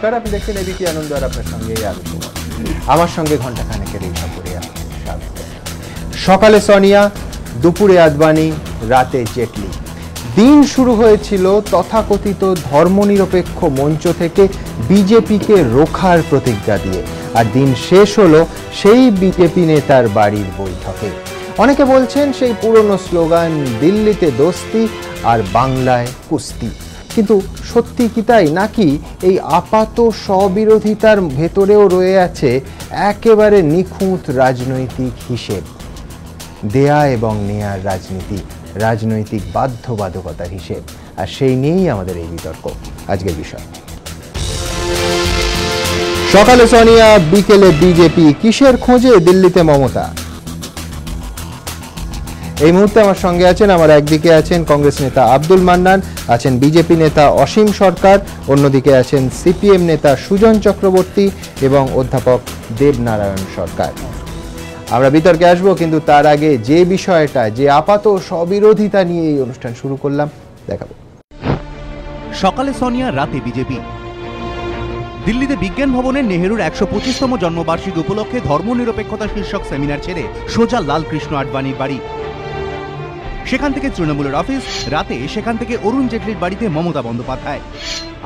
নমস্কার, আপনি দেখছেন এবিপি আনন্দ আর আপনার সঙ্গে আলোচনা। আমার সঙ্গে ঘণ্টাখানেকের এই সফরে স্বাগত। সকালে সোনিয়া, দুপুরে আদবানি, রাতে জেটলি। দিন শুরু হয়েছিল তথাকথিত ধর্মনিরপেক্ষ মঞ্চ থেকে বিজেপিকে রোখার প্রতিজ্ঞা দিয়ে, আর দিন শেষ হলো সেই বিজেপি নেতার বাড়ির বৈঠকে। অনেকে বলছেন সেই পুরনো স্লোগান দিল্লিতে দোস্তি আর বাংলায় কুস্তি। কিন্তু সত্যি কি তাই, নাকি এই আপাত স্ববিরোধিতার ভেতরেও রয়ে আছে একেবারে নিখুঁত রাজনৈতিক হিসেব, দেয়া এবং নেয়ার রাজনীতি, রাজনৈতিক বাধ্যবাধকতার হিসেব? আর সেই নিয়েই আমাদের এই বিতর্ক, আজকের বিষয়। সকালে সোনিয়া, বিকেলে বিজেপি, কিসের খোঁজে দিল্লিতে মমতা? এই মুহূর্তে আমার সঙ্গে আছেন, আমার একদিকে আছেন কংগ্রেস নেতা আব্দুল মান্নান, আছেন বিজেপি নেতা অসীম সরকার, অন্যদিকে আছেন সিপিএম নেতা সুজন চক্রবর্তী এবং অধ্যাপক দেবনারায়ণ সরকার। আমরা বিতর্কে আসবো, কিন্তু তার আগে যে বিষয়টা, যে আপাত স্ববিরোধিতা নিয়ে এই অনুষ্ঠান শুরু করলাম, দেখাবো। সকালে সোনিয়া, রাতে বিজেপি। দিল্লিতে বিজ্ঞান ভবনের নেহেরুর ১২৫তম জন্মবার্ষিকী উপলক্ষে ধর্মনিরপেক্ষতা শীর্ষক সেমিনার ছেড়ে সোজা লালকৃষ্ণ আডবাণীর বাড়ি। সেখান থেকে তৃণমূলের অফিস, রাতে সেখান থেকে অরুণ জেটলির বাড়িতে মমতা বন্দ্যোপাধ্যায়।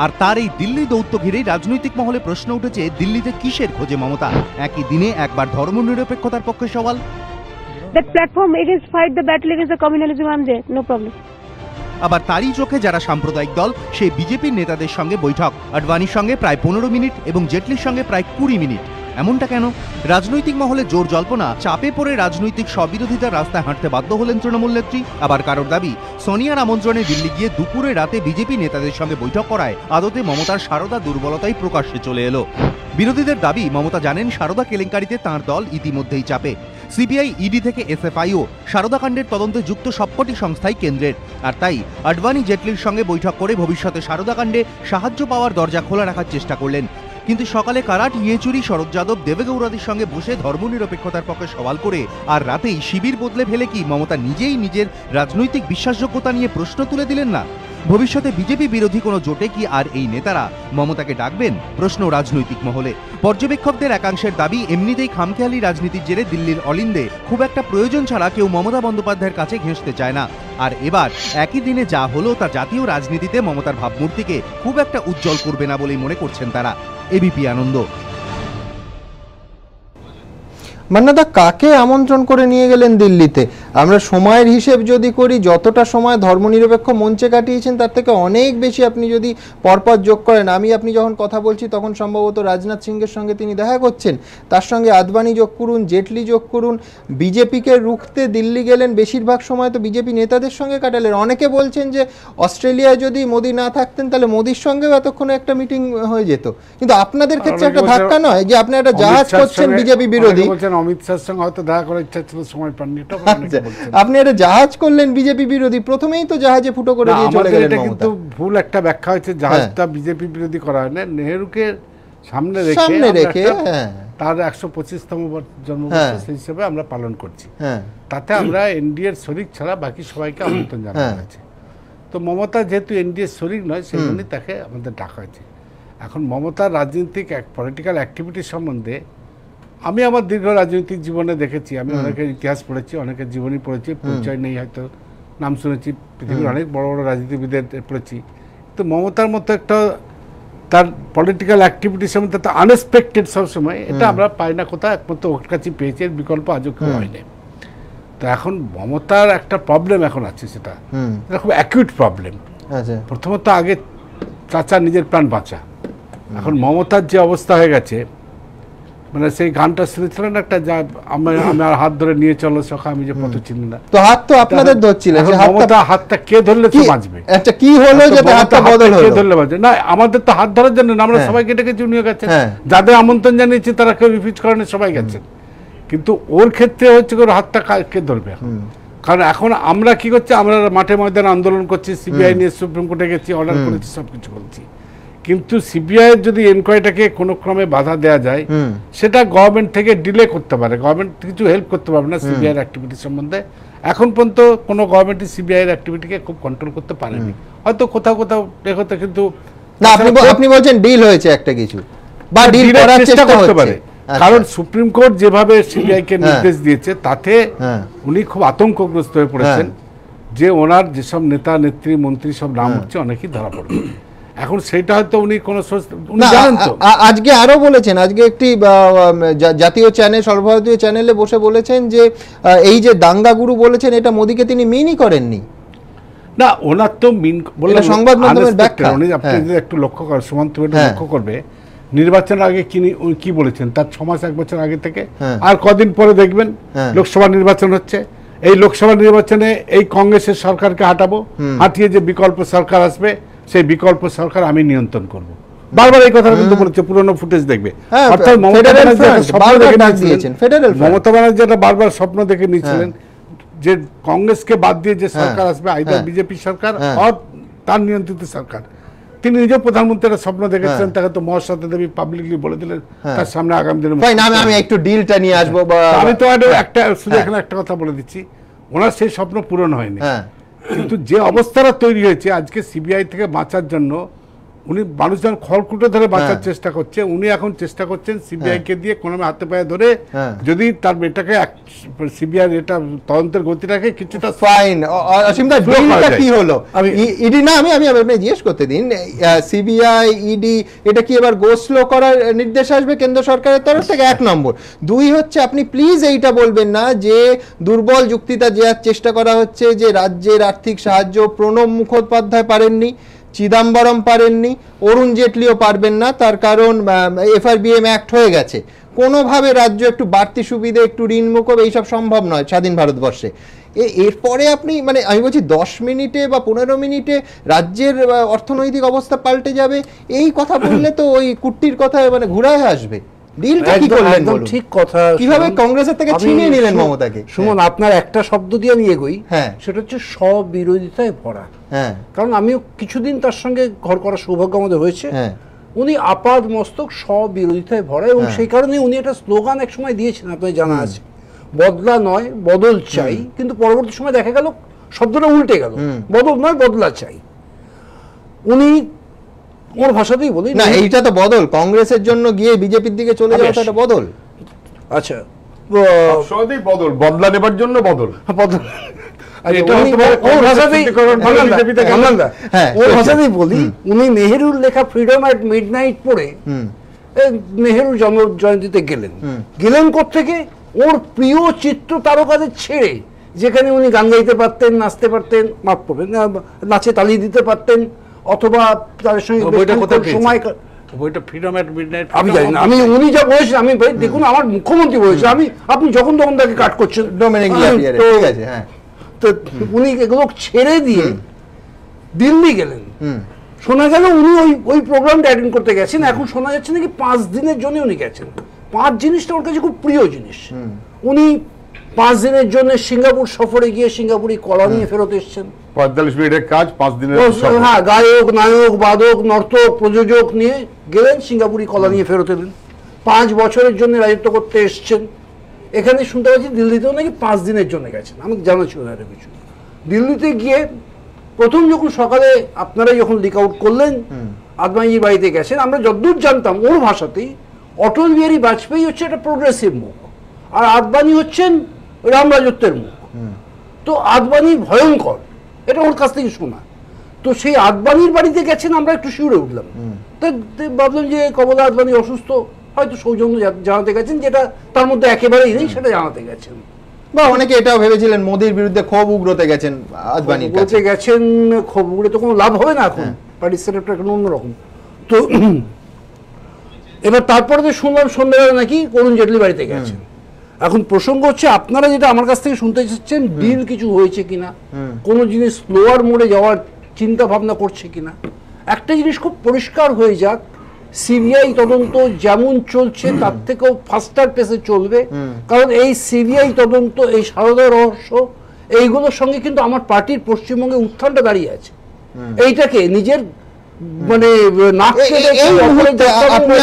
আর তার এই দিল্লি দৌত্য ঘিরেই রাজনৈতিক মহলে প্রশ্ন উঠেছে, দিল্লিতে কিসের খোঁজে মমতা? একই দিনে একবার ধর্মনিরপেক্ষতার পক্ষে সওয়াল, that platform against fight the battle against the communalism, I'm there, no problem. আবার তারই চোখে যারা সাম্প্রদায়িক দল, সেই বিজেপির নেতাদের সঙ্গে বৈঠক। আডবাণীর সঙ্গে প্রায় 15 মিনিট এবং জেটলির সঙ্গে প্রায় 20 মিনিট। এমনটা কেন? রাজনৈতিক মহলে জোর জল্পনা, চাপে পড়ে রাজনৈতিক স্ববিরোধিতার রাস্তায় হাঁটতে বাধ্য হলেন তৃণমূল নেত্রী। আবার কারোর দাবি, সোনিয়ার আমন্ত্রণে দিল্লি গিয়ে দুপুরে রাতে বিজেপি নেতাদের সঙ্গে বৈঠক করায় আদতে মমতার সারদা দুর্বলতাই প্রকাশ্যে চলে এলো। বিরোধীদের দাবি, মমতা জানেন সারদা কেলেঙ্কারিতে তাঁর দল ইতিমধ্যেই চাপে। সিবিআই, ইডি থেকে এসএফআইও, সারদা কাণ্ডের তদন্তে যুক্ত সবকটি সংস্থাই কেন্দ্রের। আর তাই আডবাণী জেটলির সঙ্গে বৈঠক করে ভবিষ্যতে সারদা কাণ্ডে সাহায্য পাওয়ার দরজা খোলা রাখার চেষ্টা করলেন। কিন্তু সকালে কারাট, ইয়েচুরি, শরৎ যাদব, দেবেগৌড়াদের সঙ্গে বসে ধর্মনিরপেক্ষতার পক্ষে সওয়াল করে, আর রাতেই শিবির বদলে ফেলে কি মমতা নিজেই নিজের রাজনৈতিক বিশ্বাসযোগ্যতা নিয়ে প্রশ্ন তুলে দিলেন না? ভবিষ্যতে বিজেপি বিরোধী কোনো জোটে কি আর এই নেতারা মমতাকে ডাকবেন? প্রশ্ন রাজনৈতিক মহলে। পর্যবেক্ষকদের একাংশের দাবি, এমনিতেই খামখেয়ালি রাজনীতির জেরে দিল্লির অলিন্দে খুব একটা প্রয়োজন ছাড়া কেউ মমতা বন্দ্যোপাধ্যায়ের কাছে ঘেঁষতে চায় না। আর এবার একই দিনে যা হলো তা জাতীয় রাজনীতিতে মমতার ভাবমূর্তিকে খুব একটা উজ্জ্বল করবে না বলেই মনে করছেন তারা। এবিপি আনন্দ। মান্নাদা, কাকে আমন্ত্রণ করে নিয়ে গেলেন দিল্লিতে? আমরা সময়ের হিসেব যদি করি, যতটা সময় ধর্মনিরপেক্ষ মঞ্চে কাটিয়েছেন তার থেকে অনেক বেশি আপনি যদি পরপর যোগ করেন, আপনি যখন কথা বলছি তখন সম্ভবত রাজনাথ সিংয়ের সঙ্গে তিনি দেখা করছেন, তার সঙ্গে আদবানি যোগ করুন, জেটলি যোগ করুন, বিজেপিকে রুখতে দিল্লি গেলেন, বেশিরভাগ সময় তো বিজেপি নেতাদের সঙ্গে কাটালেন। অনেকে বলছেন যে অস্ট্রেলিয়ায় যদি মোদি না থাকতেন তাহলে মোদির সঙ্গেও এতক্ষণে একটা মিটিং হয়ে যেত। কিন্তু আপনাদের ক্ষেত্রে একটা ধাক্কা নয় যে আপনি একটা জাহাজ করছেন বিজেপি বিরোধী, অমিত শাহর সঙ্গে হয়তো দেখা করার ইচ্ছা ছিল, সময় পাননি, আপনি একটা জাহাজ করলেন বিজেপি বিরোধী, প্রথমেই তো জাহাজে ফুটো করে দিয়ে চলে গেলেন। এটা কিন্তু ভুল একটা ব্যাখ্যা হয়েছে, জাহাজটা বিজেপি বিরোধী করা হয় না, নেহেরুকে সামনে রেখে তার ১২৫তম জন্মবর্ষ হিসেবে আমরা পালন করছি। তাতে আমরা এনডিএর শরিক ছাড়া বাকি সবাইকে আমন্ত্রণ জানানো হয়েছে। তো মমতা যেহেতু এনডিএর শরিক নয়, সেই জন্যই তাকে আমাদের ডাকা হয়েছে। এখন মমতার রাজনৈতিক পলিটিক্যাল অ্যাক্টিভিটির সম্বন্ধে আমি আমার দীর্ঘ রাজনৈতিক জীবনে দেখেছি, আমি অনেকের ইতিহাস পড়েছি, অনেকের জীবনী পড়েছি, পরিচয় নেই হয়তো, নাম শুনেছি, পৃথিবীর অনেক বড় বড় রাজনীতিবিদের পড়েছি। তো মমতার মতো একটা তার পলিটিক্যাল অ্যাক্টিভিটির সম্বন্ধে তো আনএক্সপেক্টেড সবসময়, এটা আমরা পাই না কোথাও, একমাত্র ওর কাছে পেয়েছি, এর বিকল্প আজও কেউ হয়নি। তো এখন মমতার একটা প্রবলেম এখন আছে, সেটা খুব অ্যাকিউট প্রবলেম। প্রথমত আগে চাচা নিজের প্রাণ বাঁচা, এখন মমতার যে অবস্থা হয়ে গেছে, মানে সেই গানটা শুনেছিলেন একটা, যা আমার হাত ধরে নিয়ে চলো সখা আমি যে পথ চিনি না, তো হাত তো আপনাদের ধরছিলেন, মমতা হাতটা কে ধরলে তো বাঁচবে। আচ্ছা, কি হলো যে হাতটা বদল হলো? কে ধরলে বাঁচবে না, আমাদের তো হাত ধরার জন্য আমরা সবাইকে ডেকেছি, উনিও গেছেন, যাদের আমন্ত্রণ জানিয়েছি তারা কেউ রিফিউজ করেন, সবাই গেছেন। কিন্তু ওর ক্ষেত্রে হচ্ছে ওর হাতটা কে ধরবে? কারণ এখন আমরা কি করছি, আমরা মাঠে ময়দানে আন্দোলন করছি, সিবিআই নিয়ে সুপ্রিম কোর্টে গেছি, অর্ডার করেছি, সবকিছু করছি, কিন্তু সিবিআই এর যদি এনকোয়ারিটাকে কোনো ক্রমে বাধা দেওয়া যায়, সেটা গভর্নমেন্ট থেকে ডিলে করতে পারে, গভর্নমেন্ট কিছু হেল্প করতে পারবে না সিবিআই এর অ্যাক্টিভিটি সম্বন্ধে। এখন পর্যন্ত কোনো গভর্নমেন্টই সিবিআই এর অ্যাক্টিভিটিকে খুব কন্ট্রোল করতে পারেনি, হয়তো কোথাও কোথাও দেখতে, কিন্তু না আপনি বলছেন ডিল হয়েছে একটা কিছু বা ডিল করার চেষ্টা করতে পারে, কারণ সুপ্রিম কোর্ট যেভাবে সিবিআই কে নির্দেশ দিয়েছে তাতে উনি খুব আতঙ্কগ্রস্ত হয়ে পড়েছেন যে ওনার যেসব নেতা নেত্রী মন্ত্রী সব নাম হচ্ছে অনেকেই ধরা পড়বে। এখন সেটা হয়তো উনি কোন জানেন তো, আজকে আরো বলেছেন, আজকে একটি জাতীয় চ্যানেল সর্বভারতীয় চ্যানেলে বসে বলেছেন যে এই যে দাঙ্গা গুরু বলেছেন এটা মোদিকে তিনি মিনই করেননি। না ওনার তো মিন বলে সংবাদ মাধ্যমের ব্যাখ্যা, উনি আপনি যদি একটু লক্ষ্য করেন, সুমন্ত লক্ষ্য করবে নির্বাচনের আগে কি বলেছেন তার 6 মাস 1 বছর আগে থেকে আর কদিন পরে দেখবেন লোকসভা নির্বাচন হচ্ছে, এই লোকসভা নির্বাচনে এই কংগ্রেসের সরকারকে হাঁটিয়ে যে বিকল্প সরকার আসবে সেই বিকল্প সরকার আমি নিয়ন্ত্রণ করব, বারবার এই কথা কিন্তু বলেছে, পুরনো ফুটেজ দেখবে। অর্থাৎ মমতা ব্যানার্জি একটা বারবার স্বপ্ন দেখে নিয়েছিলেন যে কংগ্রেসকে বাদ দিয়ে যে সরকার আসবে আইদার বিজেপি সরকার আর তার নিয়ন্ত্রিত সরকার। তিনি নিজেও প্রধানমন্ত্রীর স্বপ্ন দেখেছিলেন, তাকে তো মহাশ্বেতা দেবী পাবলিকলি বলে দিলেন তার সামনে আগামী দিনে আমি একটু ডিলটা নিয়ে আসবো। আমি তো একটা শুধু এখানে একটা কথা বলে দিচ্ছি, ওনার সেই স্বপ্ন পূরণ হয়নি, কিন্তু যে অবস্থাটা তৈরি হয়েছে আজকে সিবিআই থেকে বাঁচার জন্য উনি মানুষজন খড়কুটো ধরে বাঁচার চেষ্টা করছে, উনি এখন চেষ্টা করছেন সিবিআই কে দিয়ে কোনো হাতে পায়ে ধরে যদি তার বেটাকে সিবিআই এটা তদন্তের গতিটাকে কিছুটা ফাইন। অসীমদা ডিলটা কি হলো? ইডি না আমি জিজ্ঞেস করতে দিন, সিবিআই ইডি এটা কি এবার গো স্লো করার নির্দেশ আসবে কেন্দ্র সরকারের তরফ থেকে? 1 নম্বর। 2 হচ্ছে আপনি প্লিজ এইটা বলবেন না যে দুর্বল যুক্তিটা দেওয়ার চেষ্টা করা হচ্ছে যে রাজ্যের আর্থিক সাহায্য প্রণব মুখোপাধ্যায় পারেননি, চিদাম্বরম পারেননি, অরুণ জেটলিও পারবেন না, তার কারণ এফআরবিএম অ্যাক্ট হয়ে গেছে, কোনোভাবে রাজ্য একটু বাড়তি সুবিধে একটু ঋণ মুকুব এইসব সম্ভব নয় স্বাধীন ভারতবর্ষে। এরপরে আপনি মানে আমি বলছি 10 মিনিটে বা 15 মিনিটে রাজ্যের অর্থনৈতিক অবস্থা পাল্টে যাবে, এই কথা বললে তো ওই কুট্টির কথা মানে ঘুরায় আসবে। ডিলটা কি করলেন? একদম ঠিক কথা। কিভাবে কংগ্রেসের থেকে ছিনিয়ে নিলেন মমতাকে? সুমন, আপনার একটা শব্দ দিয়ে আমি এগোই, সেটা হচ্ছে স্ববিরোধিতায় ভরা। কারণ আমিও কিছুদিন তার সঙ্গে ঘর করার সৌভাগ্য আমাদের হয়েছে। উনি আপাদ মস্তক স্ববিরোধিতায় ভরা, এবং সেই কারণে উনি একটা স্লোগান এক সময় দিয়েছেন, আপনার জানা আছে, বদলা নয় বদল চাই, কিন্তু পরবর্তী সময় দেখা গেল শব্দটা উল্টে গেল, বদল নয় বদলা চাই। উনি ওর ভাষাতেই বলি না, এইটা তো বদল, কংগ্রেসের জন্য গিয়ে বিজেপির দিকে চলে যাওয়া একটা বদল। আচ্ছা সহজেই বদল, বদলা নেবার জন্য বদল, বদল বলি। উনি নেহেরুর লেখা ফ্রিডম অ্যাট মিডনাইট পড়ে নেহেরুর জন্ম জয়ন্তীতে গেলেন কোত্থেকে? ওর প্রিয় চিত্র তারকাদের ছেড়ে, যেখানে উনি গান গাইতে পারতেন, নাচতে পারতেন, মাফ করবেন, নাচে তালি দিতে পারতেন, অথবা তাদের সঙ্গে সময় আমি জানি না, আমি উনি যা বলেছেন আমি দেখুন আমার মুখ্যমন্ত্রী বলেছে, আপনি যখন তখন তাকে কাট করছেন, তো উনি এগুলো ছেড়ে দিয়ে দিল্লি গেলেন। শোনা গেল উনি ওই প্রোগ্রামটা অ্যাটেন্ড করতে গেছেন, এখন শোনা যাচ্ছে নাকি 5 দিনের জন্য উনি গেছেন। 5 জিনিসটা ওর কাছে খুব প্রিয় জিনিস। উনি 5 দিনের জন্য সিঙ্গাপুর সফরে গিয়ে সিঙ্গাপুরি কলা নিয়ে ফেরত এসছেন। 45 মিনিটের কাজ 5 দিনের, হ্যাঁ, গায়ক নায়ক বাদক নর্তক প্রযোজক নিয়ে গেলেন, সিঙ্গাপুরি কলা নিয়ে ফেরত এলেন। 5 বছরের জন্য রাজত্ব করতে এসছেন। এখানে শুনতে পাচ্ছি দিল্লিতেও নাকি 5 দিনের জন্য গেছেন, আমাকে জানা ছিল না এটা কিছু। দিল্লিতে গিয়ে প্রথম যখন সকালে আপনারা যখন লিক আউট করলেন আদবানিজির বাড়িতে গেছেন, আমরা যতদূর জানতাম ওর ভাষাতেই অটল বিহারী বাজপেয়ী হচ্ছে একটা প্রোগ্রেসিভ মুখ, আর আদবানি হচ্ছেন রাম রাজত্বের মুখ। তো আদবানি ভয়ঙ্কর, এটা ওর কাছ থেকে শোনা। তো সেই আদবানির বাড়িতে গেছেন, আমরা একটু শিউরে উঠলাম। তো ভাবলাম যে কমলা আদবানি অসুস্থ, হয়তো সৌজন্য জানাতে গেছেন, যেটা তার মধ্যে একেবারেই নেই, সেটা জানাতে গেছেন। বা অনেকে এটাও ভেবেছিলেন মোদির বিরুদ্ধে ক্ষোভ উগড়তে গেছেন, আদবানির কাছে গেছেন। ক্ষোভ উগড়ে তো কোনো লাভ হবে না, এখন পার্টি সেটআপটা এখন অন্যরকম। তো এবার তারপরে তো শুনলাম সন্ধ্যাবেলা নাকি অরুণ জেটলি বাড়িতে গেছেন। এখন প্রসঙ্গ হচ্ছে আপনারা যেটা আমার কাছ থেকে শুনতে চাচ্ছেন, ডিল কিছু হয়েছে কিনা, কোনো জিনিস স্লোয়ার মোড়ে যাওয়ার চিন্তা ভাবনা করছে কিনা। একটা জিনিস খুব পরিষ্কার হয়ে যাক, সিবিআই তদন্ত যেমন চলছে তার থেকেও ফাস্টার পেসে চলবে, কারণ এই সিবিআই তদন্ত, এই সারদা রহস্য, এইগুলোর সঙ্গে কিন্তু আমার পার্টির পশ্চিমবঙ্গে উত্থানটা দাঁড়িয়ে আছে। এইটাকে নিজের মানে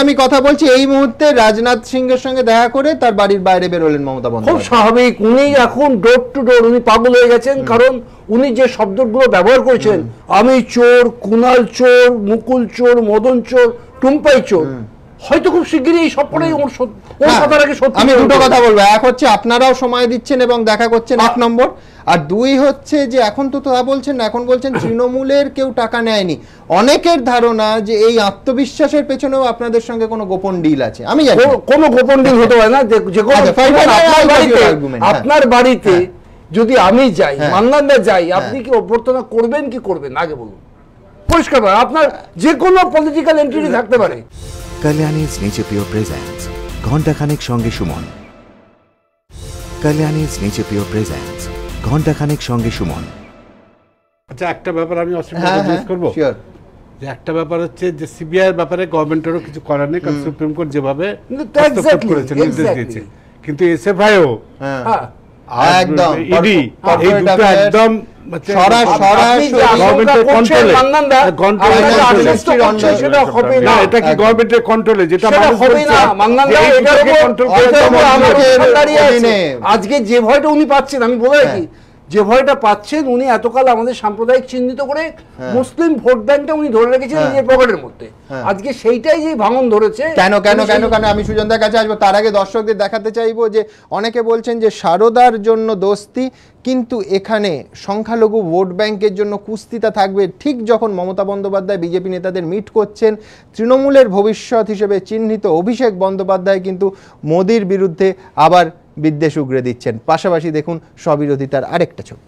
আমি কথা বলছি এই মুহূর্তে রাজনাথ সিংহের সঙ্গে দেখা করে তার বাড়ির বাইরে বেরোলেন মমতা বন্দ্যোপাধ্যায়। খুব স্বাভাবিক, উনি এখন ডোর টু ডোর উনি পাগল হয়ে গেছেন, কারণ উনি যে শব্দগুলো ব্যবহার করেছেন, আমি চোর, কুণাল চোর, মুকুল চোর, মদন চোর, টুম্পাই চোর, হয়তো খুব শিগগিরই এই সবটাই ওর কথাটাকে সত্যি। আমি দুটো কথা বলবো, এক হচ্ছে আপনারাও সময় দিচ্ছেন এবং দেখা করছেন, এক নম্বর, আর দুই হচ্ছে যে এখন তো তা বলছেন না, এখন বলছেন তৃণমূলের কেউ টাকা নেয়নি। অনেকের ধারণা যে এই আত্মবিশ্বাসের পেছনেও আপনাদের সঙ্গে কোনো গোপন ডিল আছে। আমি জানি কোনো গোপন ডিল হতে পারে না, যে আপনার বাড়িতে যদি আমি যাই, মান্নানদা যাই, আপনি কি অভ্যর্থনা করবেন কি করবেন আগে বলুন, পরিষ্কার আপনার যে কোনো পলিটিক্যাল এন্টিটি থাকতে পারে। Kalyani's Nature Pure presents ঘণ্টাখানেক সঙ্গে Suman. Kalyani's Nature Pure presents ঘণ্টাখানেক সঙ্গে সুমন। আচ্ছা, একটা ব্যাপার আমি জিজ্ঞেস করবো, যে একটা ব্যাপার হচ্ছে যে সিবিআই এর ব্যাপারে গভর্নমেন্টেরও কিছু করার নেই, কারণ সুপ্রিম কোর্ট যেভাবে হস্তক্ষেপ করেছে, নির্দেশ দিয়েছে, কিন্তু এসএফআইও একদম ইডি এই দুটো একদম এটা কি গভর্নমেন্টের কন্ট্রোলে, যেটা আজকে যে ভয়টা উনি পাচ্ছেন, আমি বলে রাখি, যে ভয়টা পাচ্ছেন উনি এতকাল আমাদের সাম্প্রদায়িক চিহ্নিত করে মুসলিম ভোট ব্যাংকটা উনি ধরে রেখেছেন নিজের পকেটের মধ্যে, আজকে সেইটাই যে ভাঙন ধরেছে। কেন কেন কেন কেন আমি সুজনদার কাছে আসবো, তার আগে দর্শকদের দেখাতে চাইবো যে অনেকে বলছেন যে সারদার জন্য দোস্তি, কিন্তু এখানে সংখ্যালঘু ভোট ব্যাংকের জন্য কুস্তিটা থাকবে। ঠিক যখন মমতা বন্দ্যোপাধ্যায় বিজেপি নেতাদের মিট করছেন, তৃণমূলের ভবিষ্যৎ হিসেবে চিহ্নিত অভিষেক বন্দ্যোপাধ্যায় কিন্তু মোদির বিরুদ্ধে আবার বিদ্বেষ উগরে দিচ্ছেন। পাশাপাশি দেখুন স্ববিরোধিতার আরেকটা ছবি।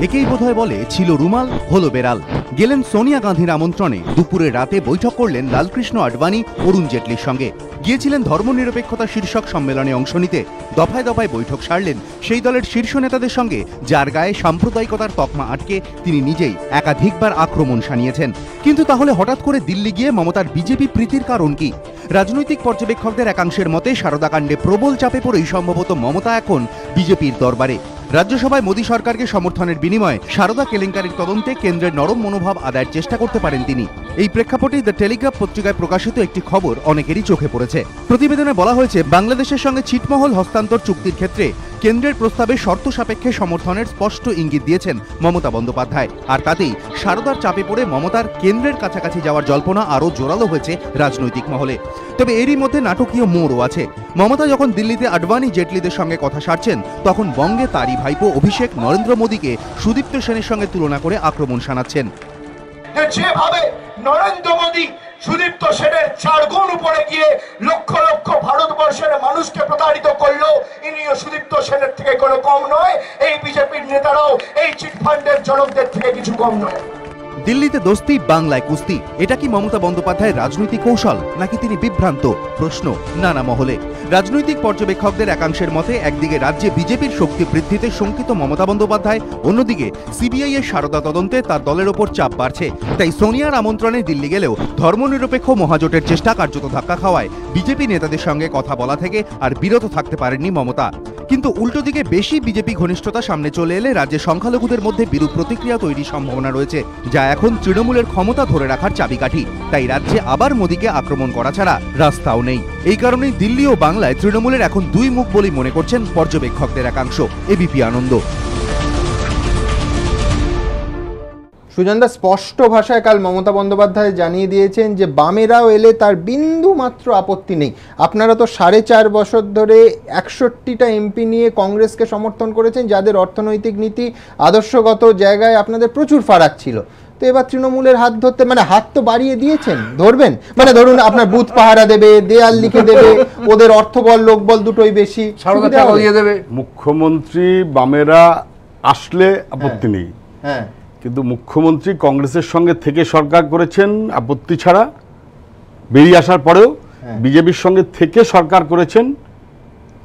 একেই বোধহয় বলে ছিল রুমাল হলো বেড়াল। গেলেন সোনিয়া গান্ধীর আমন্ত্রণে, দুপুরে রাতে বৈঠক করলেন লালকৃষ্ণ আডবাণী, অরুণ জেটলির সঙ্গে। গিয়েছিলেন ধর্মনিরপেক্ষতা শীর্ষক সম্মেলনে অংশ নিতে। দফায় দফায় বৈঠক সারলেন সেই দলের শীর্ষ নেতাদের সঙ্গে যার গায়ে সাম্প্রদায়িকতার তকমা আটকে তিনি নিজেই একাধিকবার আক্রমণ শানিয়েছেন। কিন্তু তাহলে হঠাৎ করে দিল্লি গিয়ে মমতার বিজেপি প্রীতির কারণ কি? রাজনৈতিক পর্যবেক্ষকদের একাংশের মতে সারদাকাণ্ডে প্রবল চাপে পড়েই সম্ভবত মমতা এখন বিজেপির দরবারে। রাজ্যসভায় মোদী সরকারকে সমর্থনের বিনিময়ে সারদা কেলেঙ্কারির তদন্তে কেন্দ্রের নরম মনোভাব আদায়ের চেষ্টা করতে পারেন তিনি। এই প্রেক্ষাপটে দ্য টেলিগ্রাফ পত্রিকায় প্রকাশিত একটি খবর অনেকেরই চোখে পড়েছে। প্রতিবেদনে বলা হয়েছে, বাংলাদেশের সঙ্গে ছিটমহল হস্তান্তর চুক্তির ক্ষেত্রে কেন্দ্রের প্রস্তাবে শর্ত সাপেক্ষে সমর্থনের স্পষ্ট ইঙ্গিত দিয়েছেন মমতা বন্দ্যোপাধ্যায়। আর তাতেই সারদার চাপে পড়ে মমতার কেন্দ্রের কাছাকাছি যাওয়ার জল্পনা আরও জোরালো হয়েছে রাজনৈতিক মহলে। তবে এরই মধ্যে নাটকীয় মোড়ও আছে। মমতা যখন দিল্লিতে আডবাণী জেটলিদের সঙ্গে কথা সারছেন, তখন বঙ্গে তারই ভাইপো অভিষেক নরেন্দ্র মোদীকে সুদীপ্ত সেনের সঙ্গে তুলনা করে আক্রমণ শানাচ্ছেন। যেভাবে নরেন্দ্র মোদী সুদীপ্ত সেনের 4 গুণ উপরে গিয়ে লক্ষ লক্ষ ভারতবর্ষের মানুষকে প্রতারিত করলো, ইনিও সুদীপ্ত সেনের থেকে কোনো কম নয়। এই বিজেপির নেতারাও এই চিটফান্ডের জনকদের থেকে কিছু কম নয়। দিল্লিতে দোস্তি, বাংলায় কুস্তি, এটা কি মমতা বন্দ্যোপাধ্যায়ের রাজনৈতিক কৌশল, নাকি তিনি বিভ্রান্ত? প্রশ্ন নানা মহলে। রাজনৈতিক পর্যবেক্ষকদের একাংশের মতে, একদিকে রাজ্যে বিজেপির শক্তি বৃদ্ধিতে শঙ্কিত মমতা বন্দ্যোপাধ্যায়, অন্যদিকে সিবিআই এর সারদা তদন্তে তার দলের ওপর চাপ বাড়ছে। তাই সোনিয়ার আমন্ত্রণে দিল্লি গেলেও ধর্মনিরপেক্ষ মহাজোটের চেষ্টা কার্যত ধাক্কা খাওয়ায় বিজেপি নেতাদের সঙ্গে কথা বলা থেকে আর বিরত থাকতে পারেননি মমতা। কিন্তু উল্টো দিকে বেশি বিজেপি ঘনিষ্ঠতা সামনে চলে এলে রাজ্যে সংখ্যালঘুদের মধ্যে বিরূপ প্রতিক্রিয়া তৈরির সম্ভাবনা রয়েছে, যা এখন তৃণমূলের ক্ষমতা ধরে রাখার চাবিকাঠি। তাই রাজ্যে আবার মোদীকে আক্রমণ করা ছাড়া রাস্তাও নেই। এই কারণেই দিল্লি ও বাংলায় তৃণমূলের এখন দুই মুখ বলেই মনে করছেন পর্যবেক্ষকদের একাংশ। এবিপি আনন্দ। সুজনদা, স্পষ্ট ভাষায় কাল মমতা বন্দ্যোপাধ্যায় জানিয়ে দিয়েছেন যে বামেরাও এলে তার বিন্দু মাত্র আপত্তি নেই। আপনারা তো 4.5 বছর ধরে 61টা এমপি নিয়ে কংগ্রেসকে সমর্থন করেছেন, যাদের অর্থনৈতিক নীতি আদর্শগত জায়গায় আপনাদের প্রচুর ফারাক ছিল। তো এবার তৃণমূলের হাত ধরতে, মানে হাত তো বাড়িয়ে দিয়েছেন, ধরবেন, মানে ধরুন আপনার বুথ পাহারা দেবে, দেয়াল লিখে দেবে, ওদের অর্থবল লোকবল দুটোই বেশি দেবে। মুখ্যমন্ত্রী বামেরা আসলে আপত্তি নেই, হ্যাঁ, কিন্তু মুখ্যমন্ত্রী কংগ্রেসের সঙ্গে থেকে সরকার করেছেন আপত্তি ছাড়া, বেরিয়ে আসার পরেও বিজেপির সঙ্গে থেকে সরকার করেছেন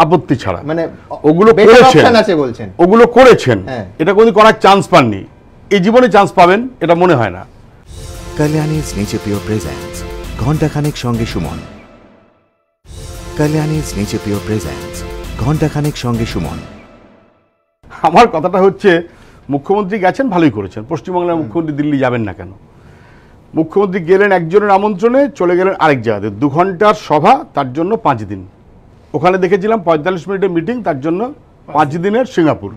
আপত্তি ছাড়া, মানে ওগুলো করেছেন, ওগুলো করেছেন, এটা কোনো করার চান্স পাননি, এই জীবনে চান্স পাবেন এটা মনে হয় না। Kalyani's Nature Pure presents ঘণ্টাখানেক সঙ্গে Suman. Kalyani's Nature Pure presents ঘণ্টাখানেক সঙ্গে সুমন। আমার কথাটা হচ্ছে, মুখ্যমন্ত্রী গেছেন, ভালোই করেছেন। পশ্চিমবাংলার মুখ্যমন্ত্রী দিল্লি যাবেন না কেন? মুখ্যমন্ত্রী গেলেন একজনের আমন্ত্রণে, চলে গেলেন আরেক জায়গাতে, 2 ঘন্টার সভা, তার জন্য 5 দিন। ওখানে দেখেছিলাম 45 মিনিটের মিটিং, তার জন্য 5 দিনের সিঙ্গাপুর।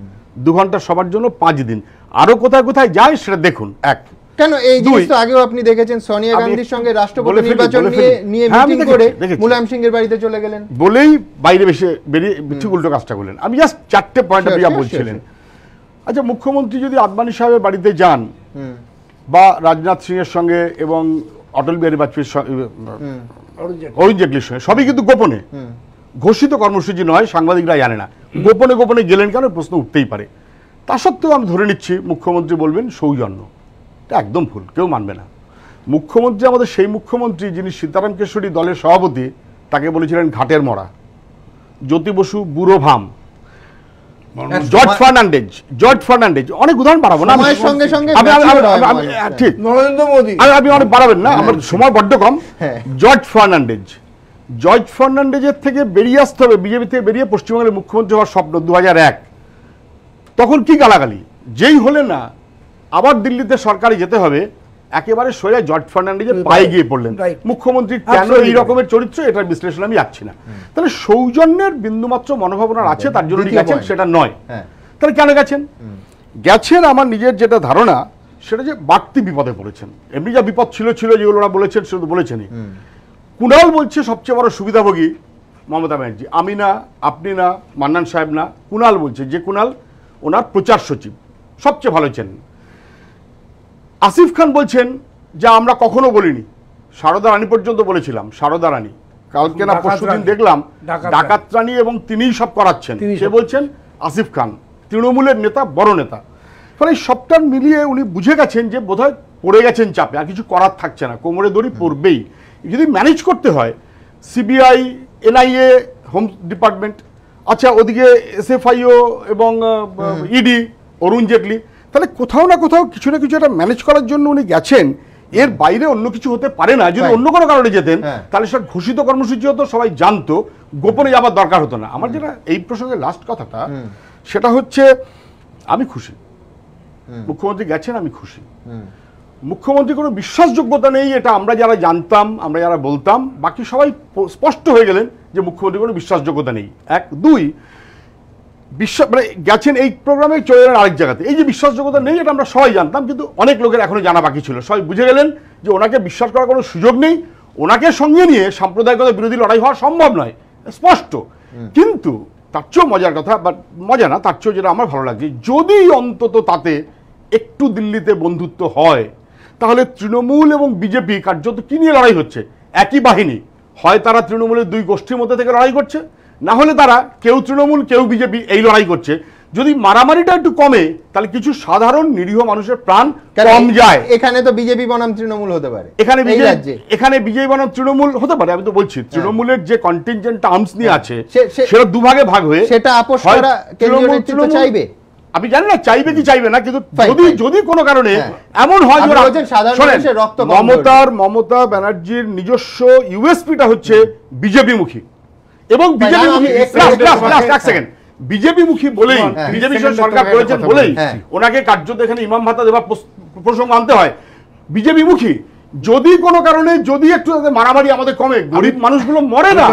2 ঘন্টার সভার জন্য 5 দিন। আরো কোথায় কোথায় যায় সেটা দেখুন। এক কেন এই জিনিস তো আগেও আপনি দেখেছেন, সোনিয়া গান্ধীর সঙ্গে রাষ্ট্রপতি নির্বাচন নিয়ে মিটিং করে মুলায়ম সিংয়ের বাড়িতে চলে গেলেন, বলেই বাইরে বেরিয়ে ঠিক উল্টো কাজটা করলেন। আমি জাস্ট 4টে পয়েন্ট যা বলছিলেন। আচ্ছা, মুখ্যমন্ত্রী যদি আদবানি সাহেবের বাড়িতে যান বা রাজনাথ সিং এর সঙ্গে এবং অটল বিহারী বাজপেয়ীর সঙ্গে, অরুণ জেটলির সঙ্গে, সবই কিন্তু গোপনে, ঘোষিত কর্মসূচি নয়, সাংবাদিকরা জানে না, গোপনে গোপনে গেলেন কেন প্রশ্ন উঠতেই পারে। তা সত্ত্বেও আমি ধরে নিচ্ছি মুখ্যমন্ত্রী বলবেন সৌজন্য। এটা একদম ভুল, কেউ মানবে না। মুখ্যমন্ত্রী আমাদের সেই মুখ্যমন্ত্রী যিনি সীতারাম কেশরী দলের সভাপতি, তাকে বলেছিলেন ঘাটের মরা, জ্যোতি বসু বুড়ো ভাম, জর্জ ফার্নান্ডেজ, অনেক উদাহরণ বাড়াবো না, সঙ্গে সঙ্গে ঠিক, নরেন্দ্র মোদী, আপনি অনেক বাড়াবেন না, আমার সময় বড্ড কম। জর্জ ফার্নান্ডেজের থেকে বেরিয়ে আসতে হবে, বিজেপি থেকে বেরিয়ে পশ্চিমবঙ্গের মুখ্যমন্ত্রী হওয়ার স্বপ্ন 2001। তখন কি গালাগালি, যেই হলে না আবার দিল্লিতে সরকারে যেতে হবে, একেবারে সোজা জর্জ ফার্নান্ডেজের পায়ে গিয়ে পড়লেন। মুখ্যমন্ত্রী কেন এই রকমের চরিত্র, এটার বিশ্লেষণ আমি যাচ্ছি না। তাহলে সৌজন্যের বিন্দুমাত্র মনোভাবনার আছে, তার জন্য গেছেন, সেটা নয়। তাহলে কেন গেছেন আমার নিজের যেটা ধারণা, সেটা যে বাড়তি বিপদে পড়েছেন। এমনি যা বিপদ ছিল যেগুলো ওরা বলেছেন সেটা তো বলেছেনই। কুণাল বলছে সবচেয়ে বড় সুবিধাভোগী মমতা ব্যানার্জি, আমি না, আপনি না, মান্নান সাহেব না, কুণাল বলছে, যে কুণাল ওনার প্রচার সচিব, সবচেয়ে ভালো চেনেন। আসিফ খান বলছেন যে আমরা কখনো বলিনি, সারদা রানী পর্যন্ত বলেছিলাম, সারদা রানী, কালকে না পরশুদিন দেখলাম ডাকাত রানী, এবং তিনিই সব করাচ্ছেন, সে বলছেন আসিফ খান, তৃণমূলের নেতা, বড় নেতা। ফলে সবটা মিলিয়ে উনি বুঝে গেছেন যে বোধহয় পড়ে গেছেন চাপে, আর কিছু করার থাকছে না, কোমরে দড়ি পড়বেই। যদি ম্যানেজ করতে হয়, সিবিআই, এনআইএ, হোম ডিপার্টমেন্ট, আচ্ছা ওদিকে এসএফআইও এবং ইডি, অরুণ জেটলি, তাহলে কোথাও না কোথাও কিছু না কিছু একটা ম্যানেজ করার জন্য উনি গেছেন। এর বাইরে অন্য কিছু হতে পারে না। যদি অন্য কোনো কারণে যেতেন তাহলে সব ঘোষিত কর্মসূচি হতো, সবাই জানতো, গোপনে যাবার দরকার হতো না। আমার যেটা এই প্রসঙ্গে লাস্ট কথাটা, সেটা হচ্ছে আমি খুশি মুখ্যমন্ত্রী গেছেন, আমি খুশি। মুখ্যমন্ত্রী কোনো বিশ্বাসযোগ্যতা নেই, এটা আমরা যারা জানতাম, আমরা যারা বলতাম, বাকি সবাই স্পষ্ট হয়ে গেলেন যে মুখ্যমন্ত্রী কোনো বিশ্বাসযোগ্যতা নেই। 1, 2 মানে গেছেন এই প্রোগ্রামে, চলে গেলেন আরেক জায়গাতে। এই যে বিশ্বাসযোগ্যতা নেই, এটা আমরা সবাই জানতাম, কিন্তু অনেক লোকের এখনো জানা বাকি ছিল। সবাই বুঝে গেলেন যে ওনাকে বিশ্বাস করার কোনো সুযোগ নেই, ওনাকে সঙ্গে নিয়ে সাম্প্রদায়িকতা বিরোধী লড়াই হওয়া সম্ভব নয়, স্পষ্ট। কিন্তু তার চেয়েও মজার কথা, বা মজা না, তার চেয়েও যেটা আমার ভালো লাগছে, যদি অন্তত তাতে একটু দিল্লিতে বন্ধুত্ব হয়, তাহলে তৃণমূল এবং বিজেপি কার্যত কি নিয়ে লড়াই হচ্ছে? একই বাহিনী। হয় তারা তৃণমূলের 2 গোষ্ঠীর মধ্যে থেকে লড়াই করছে, না হলে তারা কেউ তৃণমূল কেউ বিজেপি এই লড়াই করছে। যদি মারামারিটা একটু কমে, তাহলে কিছু সাধারণ নিরীহ মানুষের প্রাণ কম যায়। এখানে তো বিজেপি বনাম তৃণমূল হতে পারে, এখানে বিজেপি বনাম তৃণমূল হতে পারে। আমি তো বলছি তৃণমূলের যে কন্টিনজেন্ট আর্মস নিয়ে আছে, সেটা দুভাগে ভাগ হয়ে, সেটা আপোষ করা কেন্দ্রীয় নেতৃত্ব চাইবে। আমি জানি না চাইবে কি চাইবে না, কিন্তু যদি কোনো কারণে এমন হয়, মমতা ব্যানার্জির নিজস্ব ইউএসপিটা হচ্ছে বিজেপি মুখী, এবং বিজেপি মুখী বলেই, বিজেপি সরকার করেছেন বলেই ওনাকে কার্যত এখানে ইমাম ভাতা দেওয়ার প্রসঙ্গ আনতে হয়। বিজেপি মুখী যদি কোনো কারণে, যদি একটু মারামারি আমাদের কমে, গরিব মানুষগুলো মরে না,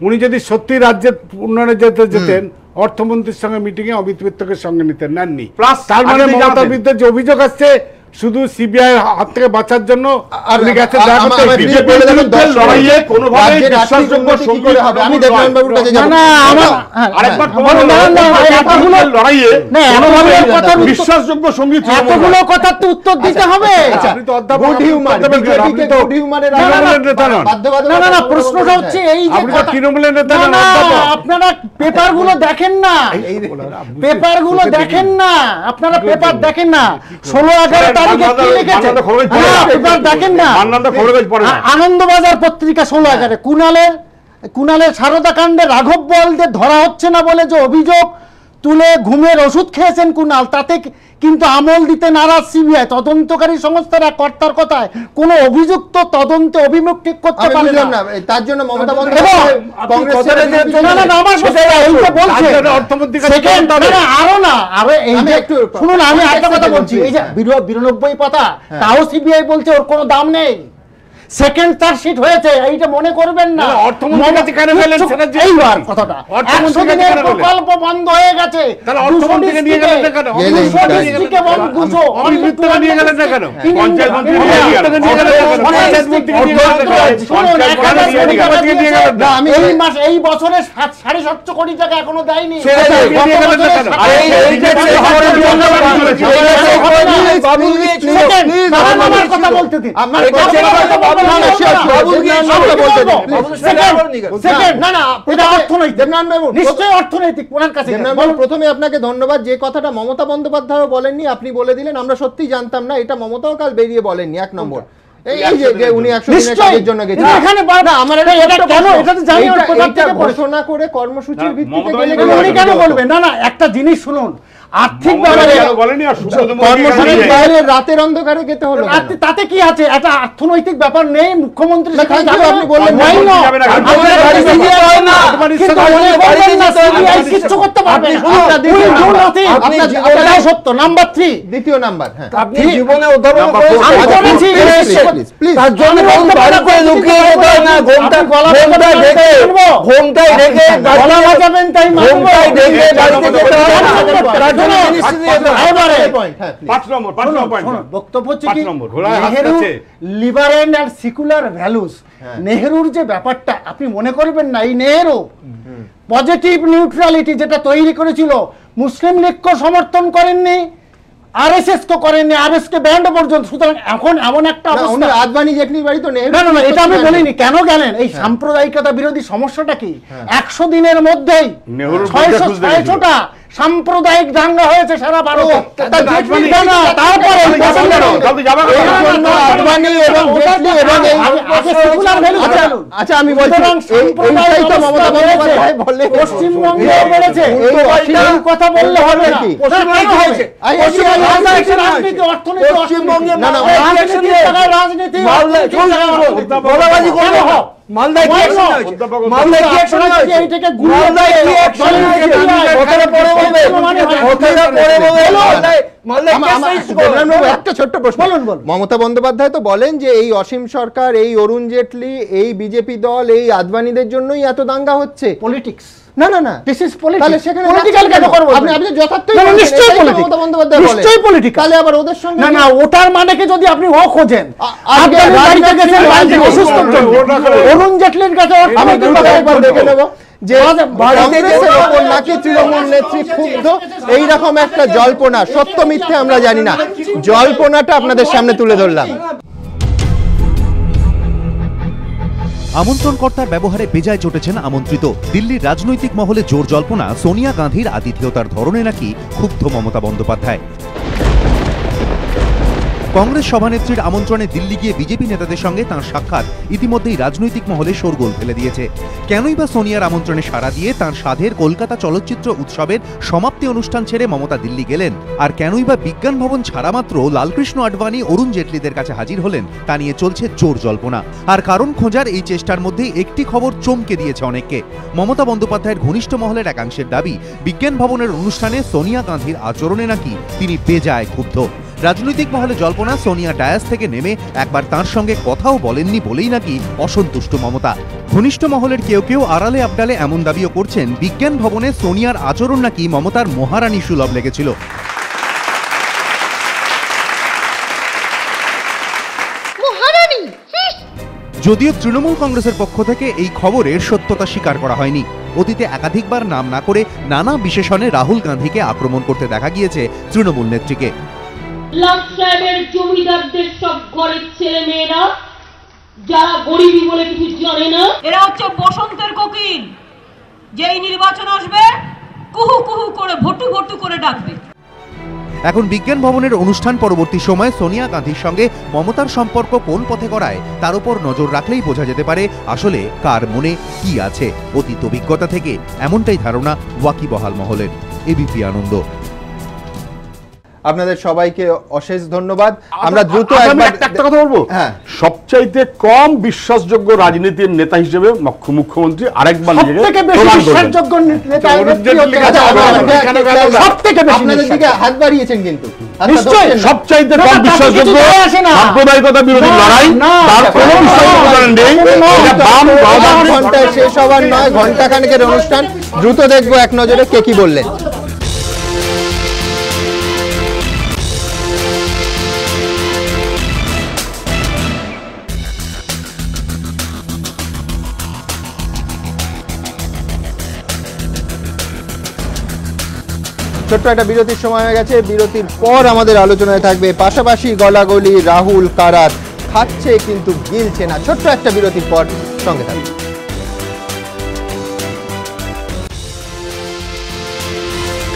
উনি যদি সত্যি রাজ্যের উন্নয়নে যেতেন, অর্থমন্ত্রীর সঙ্গে মিটিং এ অমিত মিত্রকে সঙ্গে নিতেন, নেননি। তার মানে মমতার বিরুদ্ধে যে অভিযোগ আসছে, শুধু সিবিআই হাত থেকে বাঁচার জন্য বিশ্বাসযোগ্য সঙ্গী, এতগুলো কথার তো উত্তর দিতে হবে। প্রশ্নটা হচ্ছে এই যে তৃণমূলের নেতা, আপনারা পেপার গুলো দেখেন না, পেপার গুলো দেখেন না, আপনারা পেপার দেখেন না। 16-11 আনন্দবাজার পত্রিকা 16-11 কুণালের সারদা কাণ্ডে রাঘব বোয়ালদের ধরা হচ্ছে না বলে যে অভিযোগ তুলে ঘুমের ওষুধ খেয়েছেন কুণাল, তাতে কিন্তু আমল দিতে নারাজ সিবিআই। তদন্তকারী সংস্থার এক কর্তার কথায় কোন অভিযুক্ত তদন্তে অভিমুখ ঠিক করতে পারে না, তার জন্য মমতা বন্দ্যোপাধ্যায় আরো না আরো এই যে একটু শুনুন, আমি একটা কথা বলছি, এই যে 92 পাতা, তাও সিবিআই বলছে ওর কোনো দাম নেই। সেকেন্ড চার্জশিট হয়েছে, এইটা মনে করবেন না। এইবার কথাটা 100 দিনের প্রকল্প বন্ধ হয়ে গেছে, এই বছরে 750 কোটি টাকা এখনো দেয়নি। কথা বলতে দিন, প্রথমে আপনাকে ধন্যবাদ। যে কথাটা মমতা বন্দ্যোপাধ্যায় বলেননি আপনি বলে দিলেন, আমরা সত্যি জানতাম না, এটা মমতাও কাল বেরিয়ে বলেননি। 1 নম্বর এই যে উনি 100 দিনের কাজের জন্য গেছেন, এখানে আমার এটা কেন এটা তো জানি ওর কথা থেকে ঘোষণা করে কর্মসূচির ভিত্তিতে গেলে উনি কেন বলবেন? না না, একটা জিনিস শুনুন, আর্থিক ব্যাপারে কর্মসূচির বাইরে রাতের অন্ধকারে যেতে হলো, তাতে কি আছে? একটা অর্থনৈতিক ব্যাপার নেই, মুখ্যমন্ত্রী আপনি বললেন কিচ্ছু করতে পারবেন। সত্য। নাম্বার 3, দ্বিতীয় নাম্বার, আপনি জীবনে উদ্ভাবন নেহেরুর যে ব্যাপারটা আপনি মনে করবেন না, এই নেহেরু পজিটিভ নিউট্রালিটি যেটা তৈরি করেছিল, মুসলিম লীগকে সমর্থন করেননি, আরএসএস কে করেননি, আরএস কে ব্যান্ড পর্যন্ত। সুতরাং এখন এমন একটা অবস্থা, আদবানি জেটলির বাড়ি তো নেই। না না, এটা আমি বলিনি। কেন গেলেন? এই সাম্প্রদায়িকতা বিরোধী সমস্যাটা কি? 100 দিনের মধ্যেই 600টা সাম্প্রদায়িক দাঙ্গা হয়েছে সারা ভারতে। আচ্ছা আমি বলছি, পশ্চিমবঙ্গে বলেছে এই কথা বললে হবে না। রাজনীতি, অর্থনীতি, পশ্চিমবঙ্গে রাজনীতি মালদায় কি অ্যাকশন হয়েছে? এইটাকে মালদায় কি অ্যাকশন হয়েছে? কথাটা পরে বলবে, কথাটা পরে বলবে। একটা ছোট্ট প্রশ্ন, মমতা বন্দ্যোপাধ্যায় তো বলেন যে এই অসীম সরকার, এই অরুণ জেটলি, এই বিজেপি দল, এই আদবানিদের জন্যই এত দাঙ্গা হচ্ছে। পলিটিক্স। না না না, দিস ইজ পলিটিক্স। তাহলে সেখানে পলিটিক্যাল কেন করব? আপনি যথার্থই নিশ্চয়ই পলিটিক্স। মমতা বন্দ্যোপাধ্যায় বলেন নিশ্চয়ই পলিটিক্স। তাহলে আবার ওদের সঙ্গে না না, ওটার মানে কি যদি আপনি ও খোঁজেন, আজকে বাড়িতে গেছেন অসুস্থ অরুণ জেটলির কাছে, আমি একবার দেখে নেব যে কংগ্রেসের ওপর নাকি তৃণমূল নেত্রী ক্ষুব্ধ, এইরকম একটা জল্পনা, সত্য মিথ্যে আমরা জানি না, জল্পনাটা আপনাদের সামনে তুলে ধরলাম। আমন্ত্রণকর্তার ব্যবহারে বেজায় চটেছেন আমন্ত্রিত। দিল্লির রাজনৈতিক মহলে জোর জল্পনা, সোনিয়া গান্ধীর আতিথেয়তার ধরনে নাকি ক্ষুব্ধ মমতা বন্দ্যোপাধ্যায়। কংগ্রেস সভানেত্রীর আমন্ত্রণে দিল্লি গিয়ে বিজেপি নেতাদের সঙ্গে তাঁর সাক্ষাৎ ইতিমধ্যেই রাজনৈতিক মহলে শোরগোল ফেলে দিয়েছে। কেনই বা সোনিয়ার আমন্ত্রণে সাড়া দিয়ে তাঁর সাধের কলকাতা চলচ্চিত্র উৎসবের সমাপ্তি অনুষ্ঠান ছেড়ে মমতা দিল্লি গেলেন, আর কেনই বা বিজ্ঞান ভবন ছাড়া মাত্র লালকৃষ্ণ আডবাণী, অরুণ জেটলিদের কাছে হাজির হলেন, তা নিয়ে চলছে জোর জল্পনা। আর কারণ খোঁজার এই চেষ্টার মধ্যেই একটি খবর চমকে দিয়েছে অনেককে। মমতা বন্দ্যোপাধ্যায়ের ঘনিষ্ঠ মহলের একাংশের দাবি, বিজ্ঞান ভবনের অনুষ্ঠানে সোনিয়া গান্ধীর আচরণে নাকি তিনি বেজায় ক্ষুব্ধ। রাজনৈতিক মহলে জল্পনা, সোনিয়া ডায়াস থেকে নেমে একবার তাঁর সঙ্গে কথাও বলেননি বলেই নাকি অসন্তুষ্ট মমতা। ঘনিষ্ঠ মহলের কেউ কেউ আড়ালে আবডালে এমন দাবিও করছেন, বিজ্ঞান ভবনে সোনিয়ার আচরণ নাকি মমতার মহারানী সুলভ লেগেছিল। যদিও তৃণমূল কংগ্রেসের পক্ষ থেকে এই খবরের সত্যতা স্বীকার করা হয়নি। অতীতে একাধিকবার নাম না করে নানা বিশেষণে রাহুল গান্ধীকে আক্রমণ করতে দেখা গিয়েছে তৃণমূল নেত্রীকে। সাহেবের জমিদারদের সব ঘরের ছেলে মেয়েরা, যারা গরিবী বলে কিছু জানে না, এরা হচ্ছে বসন্তের কোকিল, যেই নির্বাচন আসবে কুহু কুহু করে ভটু ভটু করে ডাকবে। এখন বিজ্ঞান ভবনের অনুষ্ঠান পরবর্তী সময়ে সোনিয়া গান্ধীর সঙ্গে মমতার সম্পর্ক কোন পথে গড়ায় তার উপর নজর রাখলেই বোঝা যেতে পারে আসলে কার মনে কি আছে। অতীত অভিজ্ঞতা থেকে এমনটাই ধারণা ওয়াকিবহাল মহলের। এবিপি আনন্দ। আপনাদের সবাইকে অশেষ ধন্যবাদ। আমরা দ্রুত একটা কথা বলবো, সবচাইতে কম বিশ্বাসযোগ্য রাজনীতির নেতা হিসেবে মুখ্যমন্ত্রী আরেকবার আপনাদের দিকে হাত বাড়িয়েছেন, কিন্তু সবচাইতে কম বিশ্বাসযোগ্য সাম্প্রদায়িকতা বিরোধী লড়াই, তার কোনো বিশ্বাসযোগ্যতা নেই। ঘন্টায় শেষ হবার নয়, ঘন্টা খানেকের অনুষ্ঠান। দ্রুত দেখবো এক নজরে কে কি বললেন। ছোট্ট একটা বিরতির সময় হয়ে গেছে। বিরতির পর আমাদের আলোচনায় থাকবে পাশাপাশি গলাগলি, রাহুল কারাত খাচ্ছে কিন্তু গিলছে না। ছোট্ট একটা বিরতির পর সঙ্গে থাকবে।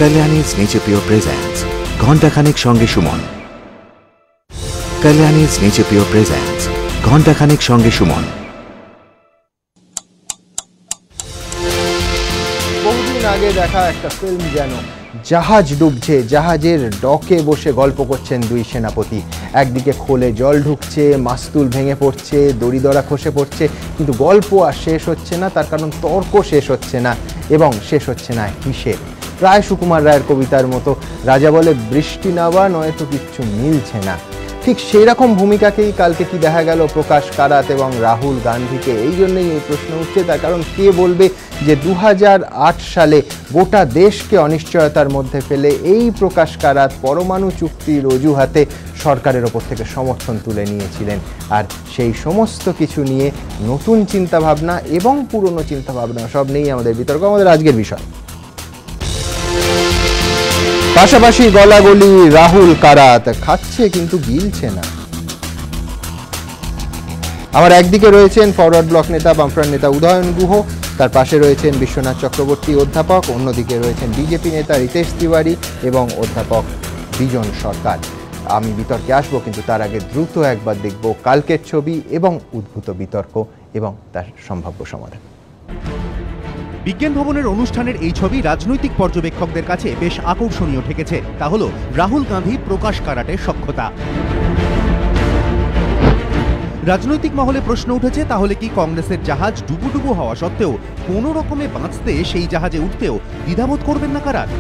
Kalyani's Nature Pure presents ঘণ্টাখানেক সঙ্গে Suman. Kalyani's Nature Pure presents ঘণ্টাখানেক সঙ্গে সুমন। বহুদিন আগে দেখা একটা ফিল্ম যেন। জাহাজ ডুবছে, জাহাজের ডকে বসে গল্প করছেন দুই সেনাপতি। একদিকে খোলে জল ঢুকছে, মাস্তুল ভেঙে পড়ছে, দড়িদড়া খসে পড়ছে, কিন্তু গল্প আর শেষ হচ্ছে না। তার কারণ তর্ক শেষ হচ্ছে না, এবং শেষ হচ্ছে না হিসেব। প্রায় সুকুমার রায়ের কবিতার মতো, রাজা বলে বৃষ্টি নাবা নয়তো কিচ্ছু মিলছে না। ঠিক সেই রকম ভূমিকাকেই কালকে কি দেখা গেল প্রকাশ কারাত এবং রাহুল গান্ধীকে। এই জন্যই এই প্রশ্ন উঠছে, তার কারণ কে বলবে যে 2008 সালে গোটা দেশকে অনিশ্চয়তার মধ্যে ফেলে এই প্রকাশ কারাত পরমাণু চুক্তির অজুহাতে সরকারের ওপর থেকে সমর্থন তুলে নিয়েছিলেন। আর সেই সমস্ত কিছু নিয়ে নতুন চিন্তাভাবনা এবং পুরনো চিন্তাভাবনা সব নিয়েই আমাদের বিতর্ক, আমাদের আজকের বিষয়। পাশাপাশি গলাগলি, রাহুল কারাত খাচ্ছে কিন্তু গিলছে না। আমার একদিকে রয়েছেন ফরওয়ার্ড ব্লক নেতা, বামফ্রন্ট নেতা উদয়ন গুহ, তার পাশে রয়েছেন বিশ্বনাথ চক্রবর্তী অধ্যাপক, অন্যদিকে রয়েছেন বিজেপি নেতা রিতেশ তিওয়ারি এবং অধ্যাপক বিজন সরকার। আমি বিতর্কে আসবো, কিন্তু তার আগে দ্রুত একবার দেখব কালকের ছবি এবং উদ্ভূত বিতর্ক এবং তার সম্ভাব্য সমাধান। বিজ্ঞান ভবনের অনুষ্ঠানের এই ছবি রাজনৈতিক পর্যবেক্ষকদের কাছে বেশ আকর্ষণীয় ঠেকেছে। তা হলো রাহুল গান্ধী প্রকাশ কারাটের সখ্যতা। রাজনৈতিক মহলে প্রশ্ন উঠেছে, তাহলে কি কংগ্রেসের জাহাজ ডুবুডুবু হওয়া সত্ত্বেও কোনো রকমে বাঁচতে সেই জাহাজে উঠতেও দ্বিধাবোধ করবেন না কারাট?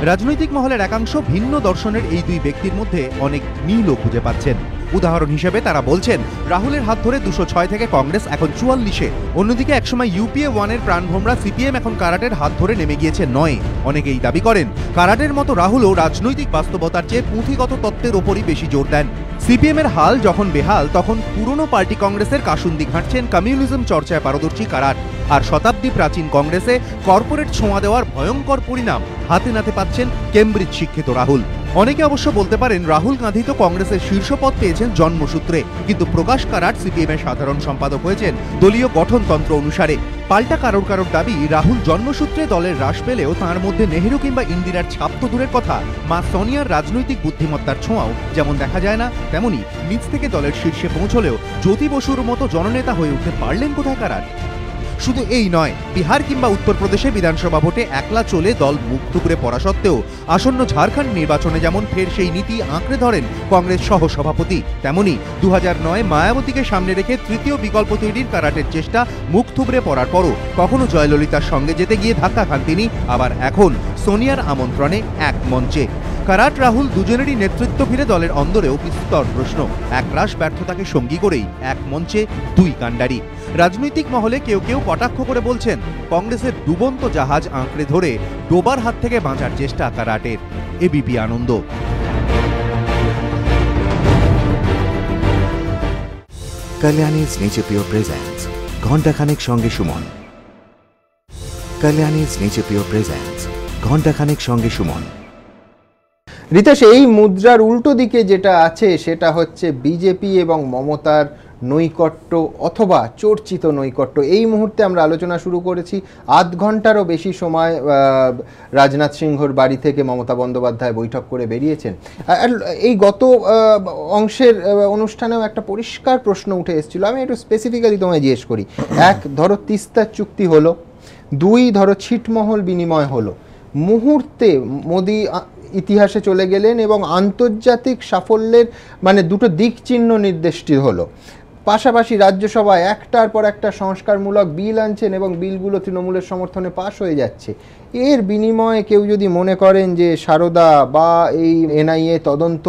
রাজনৈতিক মহলের একাংশ ভিন্ন দর্শনের এই দুই ব্যক্তির মধ্যে অনেক মিলও খুঁজে পাচ্ছেন। উদাহরণ হিসেবে তারা বলছেন, রাহুলের হাত ধরে 206 থেকে কংগ্রেস এখন 44-এ। অন্যদিকে একসময় ইউপিএ 1-এর প্রাণভোমরা সিপিএম এখন কারাটের হাত ধরে নেমে গিয়েছে 9-এ। অনেকেই দাবি করেন, কারাটের মতো রাহুলও রাজনৈতিক বাস্তবতার চেয়ে পুঁথিগত তত্ত্বের ওপরই বেশি জোর দেন। সিপিএমের হাল যখন বেহাল, তখন পুরনো পার্টি কংগ্রেসের কাসুন্দি ঘাঁটছেন কমিউনিজম চর্চায় পারদর্শী কারাট। আর শতাব্দী প্রাচীন কংগ্রেসে কর্পোরেট ছোঁয়া দেওয়ার ভয়ঙ্কর পরিণাম হাতে নাতে পাচ্ছেন কেমব্রিজ শিক্ষিত রাহুল। অনেকে অবশ্য বলতে পারেন, রাহুল গান্ধী তো কংগ্রেসের শীর্ষ পদ পেয়েছেন জন্মসূত্রে, কিন্তু প্রকাশ কারাট সিপিএমের সাধারণ সম্পাদক হয়েছেন দলীয় গঠনতন্ত্র অনুসারে। পাল্টা কারোর দাবি, রাহুল জন্মসূত্রে দলের হ্রাস পেলেও তার মধ্যে নেহেরু কিংবা ইন্দিরার ছাপ তো দূরের কথা, মা সোনিয়ার রাজনৈতিক বুদ্ধিমত্তার ছোঁয়াও যেমন দেখা যায় না, তেমনি নিজ থেকে দলের শীর্ষে পৌঁছলেও জ্যোতি বসুর মতো জননেতা হয়ে উঠতে পারলেন কোথায় কারাট? শুধু এই নয়, বিহার কিংবা উত্তরপ্রদেশে বিধানসভা ভোটে একলা চলে দল মুখ থুবড়ে পড়া সত্ত্বেও আসন্ন ঝাড়খণ্ড নির্বাচনে যেমন ফের সেই নীতি আঁকড়ে ধরেন কংগ্রেস সহ সভাপতি, তেমনি 2009 মায়াবতীকে সামনে রেখে তৃতীয় বিকল্প তৈরির কারাটের চেষ্টা মুখ থুবড়ে পড়ার পরও কখনো জয়ললিতার সঙ্গে যেতে গিয়ে ধাক্কা খান তিনি, আবার এখন সোনিয়ার আমন্ত্রণে এক মঞ্চে। কারাট রাহুল দুজনেরই নেতৃত্ব ঘিরে দলের অন্দরেও বিস্তর প্রশ্ন। একরাশ ব্যর্থতাকে সঙ্গী করেই এক মঞ্চে দুই কাণ্ডারি। রাজনৈতিক মহলে কেউ কেউ কটাক্ষ করে বলছেন, কংগ্রেসের ডুবন্ত জাহাজ আঁকড়ে ধরে ডোবার হাত থেকে বাঁচার চেষ্টা কারাটের। এবিপি আনন্দ। Kalyani's Nature Pure presents ঘণ্টাখানেক সঙ্গে Suman. Kalyani's Nature Pure presents ঘণ্টাখানেক সঙ্গে সুমন। রিতেশ, এই মুদ্রার উল্টো দিকে যেটা আছে সেটা হচ্ছে বিজেপি এবং মমতার নৈকট্য অথবা চর্চিত নৈকট্য। এই মুহূর্তে আমরা আলোচনা শুরু করেছি, আধ ঘন্টারও বেশি সময় রাজনাথ সিংহর বাড়ি থেকে মমতা বন্দ্যোপাধ্যায় বৈঠক করে বেরিয়েছেন। এই গত অংশের অনুষ্ঠানেও একটা পরিষ্কার প্রশ্ন উঠে এসেছিল, আমি একটু স্পেসিফিক্যালি তোমায় জিজ্ঞেস করি। এক, ধরো তিস্তার চুক্তি হলো, দুই ধরো ছিটমহল বিনিময় হলো, মুহূর্তে মোদি ইতিহাসে চলে গেলেন এবং আন্তর্জাতিক সাফল্যের মানে দুটো দিক চিহ্ন নির্দেশিত হলো। পাশাপাশি রাজ্যসভায় একটার পর একটা সংস্কারমূলক বিল আনছেন এবং বিলগুলো তৃণমূলের সমর্থনে পাশ হয়ে যাচ্ছে। এর বিনিময়ে কেউ যদি মনে করেন যে সারদা বা এই এনআইএ তদন্ত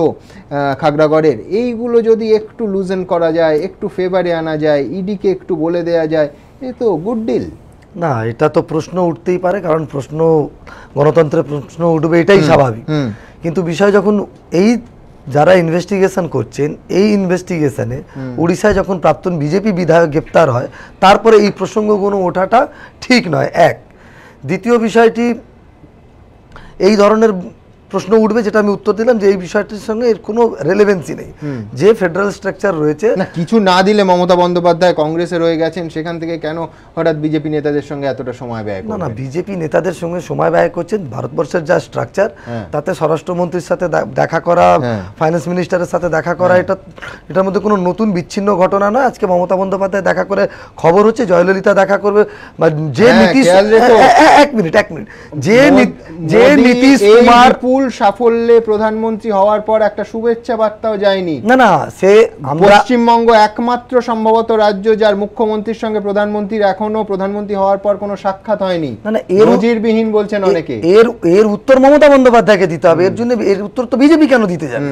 খাগড়াগড়ের এইগুলো যদি একটু লুজেন করা যায়, একটু ফেভারে আনা যায়, ইডিকে একটু বলে দেয়া যায়, এ তো গুড ডিল না। এটা তো প্রশ্ন উঠতেই পারে, কারণ প্রশ্ন গণতন্ত্রের প্রশ্ন উঠবে, এটাই স্বাভাবিক। কিন্তু বিষয় যখন এই যারা ইনভেস্টিগেশন করছেন, এই ইনভেস্টিগেশনে উড়িষ্যায় যখন প্রাক্তন বিজেপি বিধায়ক গ্রেপ্তার হয়, তারপরে এই প্রসঙ্গগুলো ওঠাটা ঠিক নয়। এক, দ্বিতীয় বিষয়টি এই ধরনের প্রশ্ন উঠবে, যেটা আমি উত্তর দিলাম যে এই বিষয়টির সঙ্গে এর কোনো রেলেভেন্সি নেই। যে ফেডারেল স্ট্রাকচার রয়েছে, না কিছু না দিলে মমতা বন্দ্যোপাধ্যায় কংগ্রেসে রয়ে গেছেন, সেখান থেকে কেন হঠাৎ বিজেপি নেতাদের সঙ্গে এতটা সময় ব্যয় করবেন? না, বিজেপি নেতাদের সঙ্গে সময় ব্যয় করছেন। ভারতবর্ষের যা স্ট্রাকচার, তাতে স্বরাষ্ট্রমন্ত্রীর সাথে দেখা করা, ফাইন্যান্স মিনিস্টারের সাথে দেখা করা, এটার মধ্যে কোনো নতুন বিচ্ছিন্ন ঘটনা নয়। আজকে মমতা বন্দ্যোপাধ্যায় দেখা করে খবর হচ্ছে জয়ললিতা দেখা করবে, যে নীতিশ এক মিনিট যে নীতিশ কুমার সাফল্যে প্রধানমন্ত্রী হওয়ার পর একটা শুভেচ্ছা বার্তাও যায়নি। না সে পশ্চিমবঙ্গ একমাত্র সম্ভবত রাজ্য যার মুখ্যমন্ত্রীর সঙ্গে প্রধানমন্ত্রীর এখনো প্রধানমন্ত্রী হওয়ার পর কোনো সাক্ষাৎ হয়নি। নজিরবিহীন বলছেন অনেকে। এর উত্তর মমতা বন্দ্যোপাধ্যায়কে দিতে হবে, এর জন্য এর উত্তর তো বিজেপি কেন দিতে যাবে?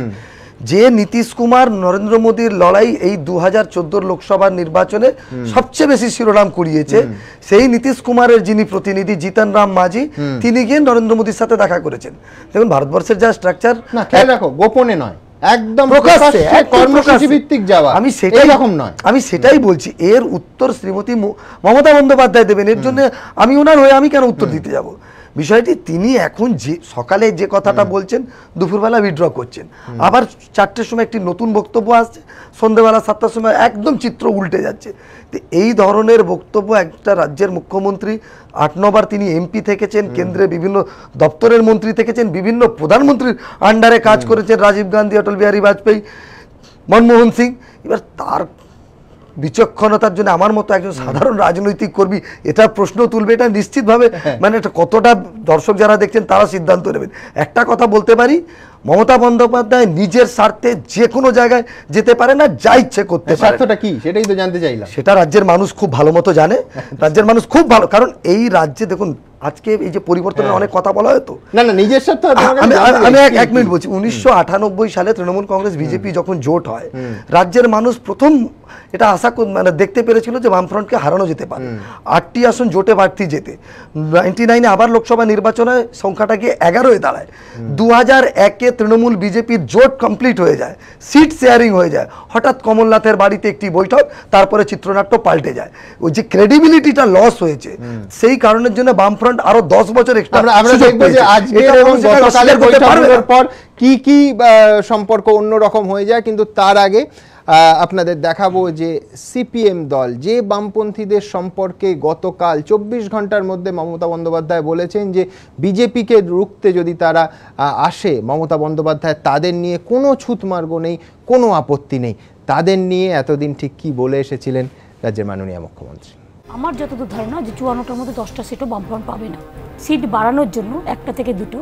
যে নীতিশ কুমার নরেন্দ্র মোদীর লড়াই এই 2014 লোকসভার নির্বাচনে সবচেয়ে বেশি শিরোনাম কুড়িয়েছে, সেই নীতিশ কুমারের যিনি প্রতিনিধি জিতন রাম মাঝি, তিনি গিয়ে নরেন্দ্র মোদীর সাথে দেখা করেছেন। দেখুন ভারতবর্ষের যা স্ট্রাকচার, দেখো গোপনে নয়, একদম প্রকাশ্যে কর্মসূচি ভিত্তিক যাওয়া, আমি সেটাই রকম নয়, আমি সেটাই বলছি। এর উত্তর শ্রীমতী মমতা বন্দ্যোপাধ্যায় দেবেন, এর জন্য আমি ওনার হয়ে আমি কেন উত্তর দিতে যাব? বিষয়টি তিনি এখন যে সকালে যে কথাটা বলছেন, দুপুরবেলা উইথড্র করছেন, আবার 4টের সময় একটি নতুন বক্তব্য আসছে, সন্ধ্যেবেলা 7টার সময় একদম চিত্র উল্টে যাচ্ছে। তো এই ধরনের বক্তব্য একটা রাজ্যের মুখ্যমন্ত্রী, 8-9 বার তিনি এমপি থেকেছেন, কেন্দ্রে বিভিন্ন দপ্তরের মন্ত্রী থেকেছেন, বিভিন্ন প্রধানমন্ত্রীর আন্ডারে কাজ করেছেন, রাজীব গান্ধী, অটল বিহারী বাজপেয়ী, মনমোহন সিং। এবার তার বিচক্ষণতার জন্য আমার মতো একজন সাধারণ রাজনৈতিক কর্মী এটা প্রশ্ন তুলবে, এটা নিশ্চিতভাবে মানে এটা কতটা দর্শক যারা দেখছেন তারা সিদ্ধান্ত নেবেন। একটা কথা বলতে পারি, মমতা বন্দ্যোপাধ্যায় নিজের স্বার্থে যে কোনো জায়গায় যেতে পারে না, যা ইচ্ছে করতে পারে। স্বার্থটা কি সেটাই তো জানতে চাইলাম। সেটা রাজ্যের মানুষ খুব ভালো মতো জানে, রাজ্যের মানুষ খুব ভালো, কারণ এই রাজ্যে দেখুন আজকে এই যে পরিবর্তনের অনেক কথা বলা হয়তো, না নিজের স্বার্থ। আমি এক মিনিট বলছি, 1998 সালে তৃণমূল কংগ্রেস বিজেপি যখন জোট হয়, রাজ্যের মানুষ প্রথম এটা আশা মানে দেখতে পেরেছিল যে বামফ্রন্টকে হারানো যেতে পারে। 8টি আসন জোটে বাড়তি যেতে, 99-এ আবার লোকসভা নির্বাচনে সংখ্যাটা গিয়ে 11-এ দাঁড়ায়। 2001-এ তৃণমূল বিজেপির জোট কমপ্লিট হয়ে যায়, সিট শেয়ারিং হয়ে যায়, হঠাৎ কমলনাথের বাড়িতে একটি বৈঠক, তারপরে চিত্রনাট্য পাল্টে যায়। ওই যে ক্রেডিবিলিটিটা লস হয়েছে, সেই কারণের জন্য বামফ্রন্ট আরো 10 বছর এক্সট্রা। আমরা দেখব যে আজকের এবং গতকালের বৈঠকের পর কি কি সম্পর্ক অন্যরকম হয়ে যায়, কিন্তু তার আগে আপনাদের দেখাবো যে সিপিএম দল যে বামপন্থীদের সম্পর্কে গতকাল 24 ঘন্টার মধ্যে মমতা বন্দ্যোপাধ্যায় বলেছেন যে বিজেপিকে রুখতে যদি তারা আসে, মমতা বন্দ্যোপাধ্যায় তাদের নিয়ে কোনো ছুতমার্গ নেই, কোনো আপত্তি নেই। তাদের নিয়ে এতদিন ঠিক কি বলে এসেছিলেন রাজ্যের মাননীয় মুখ্যমন্ত্রী? আমার যতদূর ধারণা যে 54টার মধ্যে 10টা সিটও বামফ্রন্ট পাবে না। সিট বাড়ানোর জন্য 1টা থেকে 2টো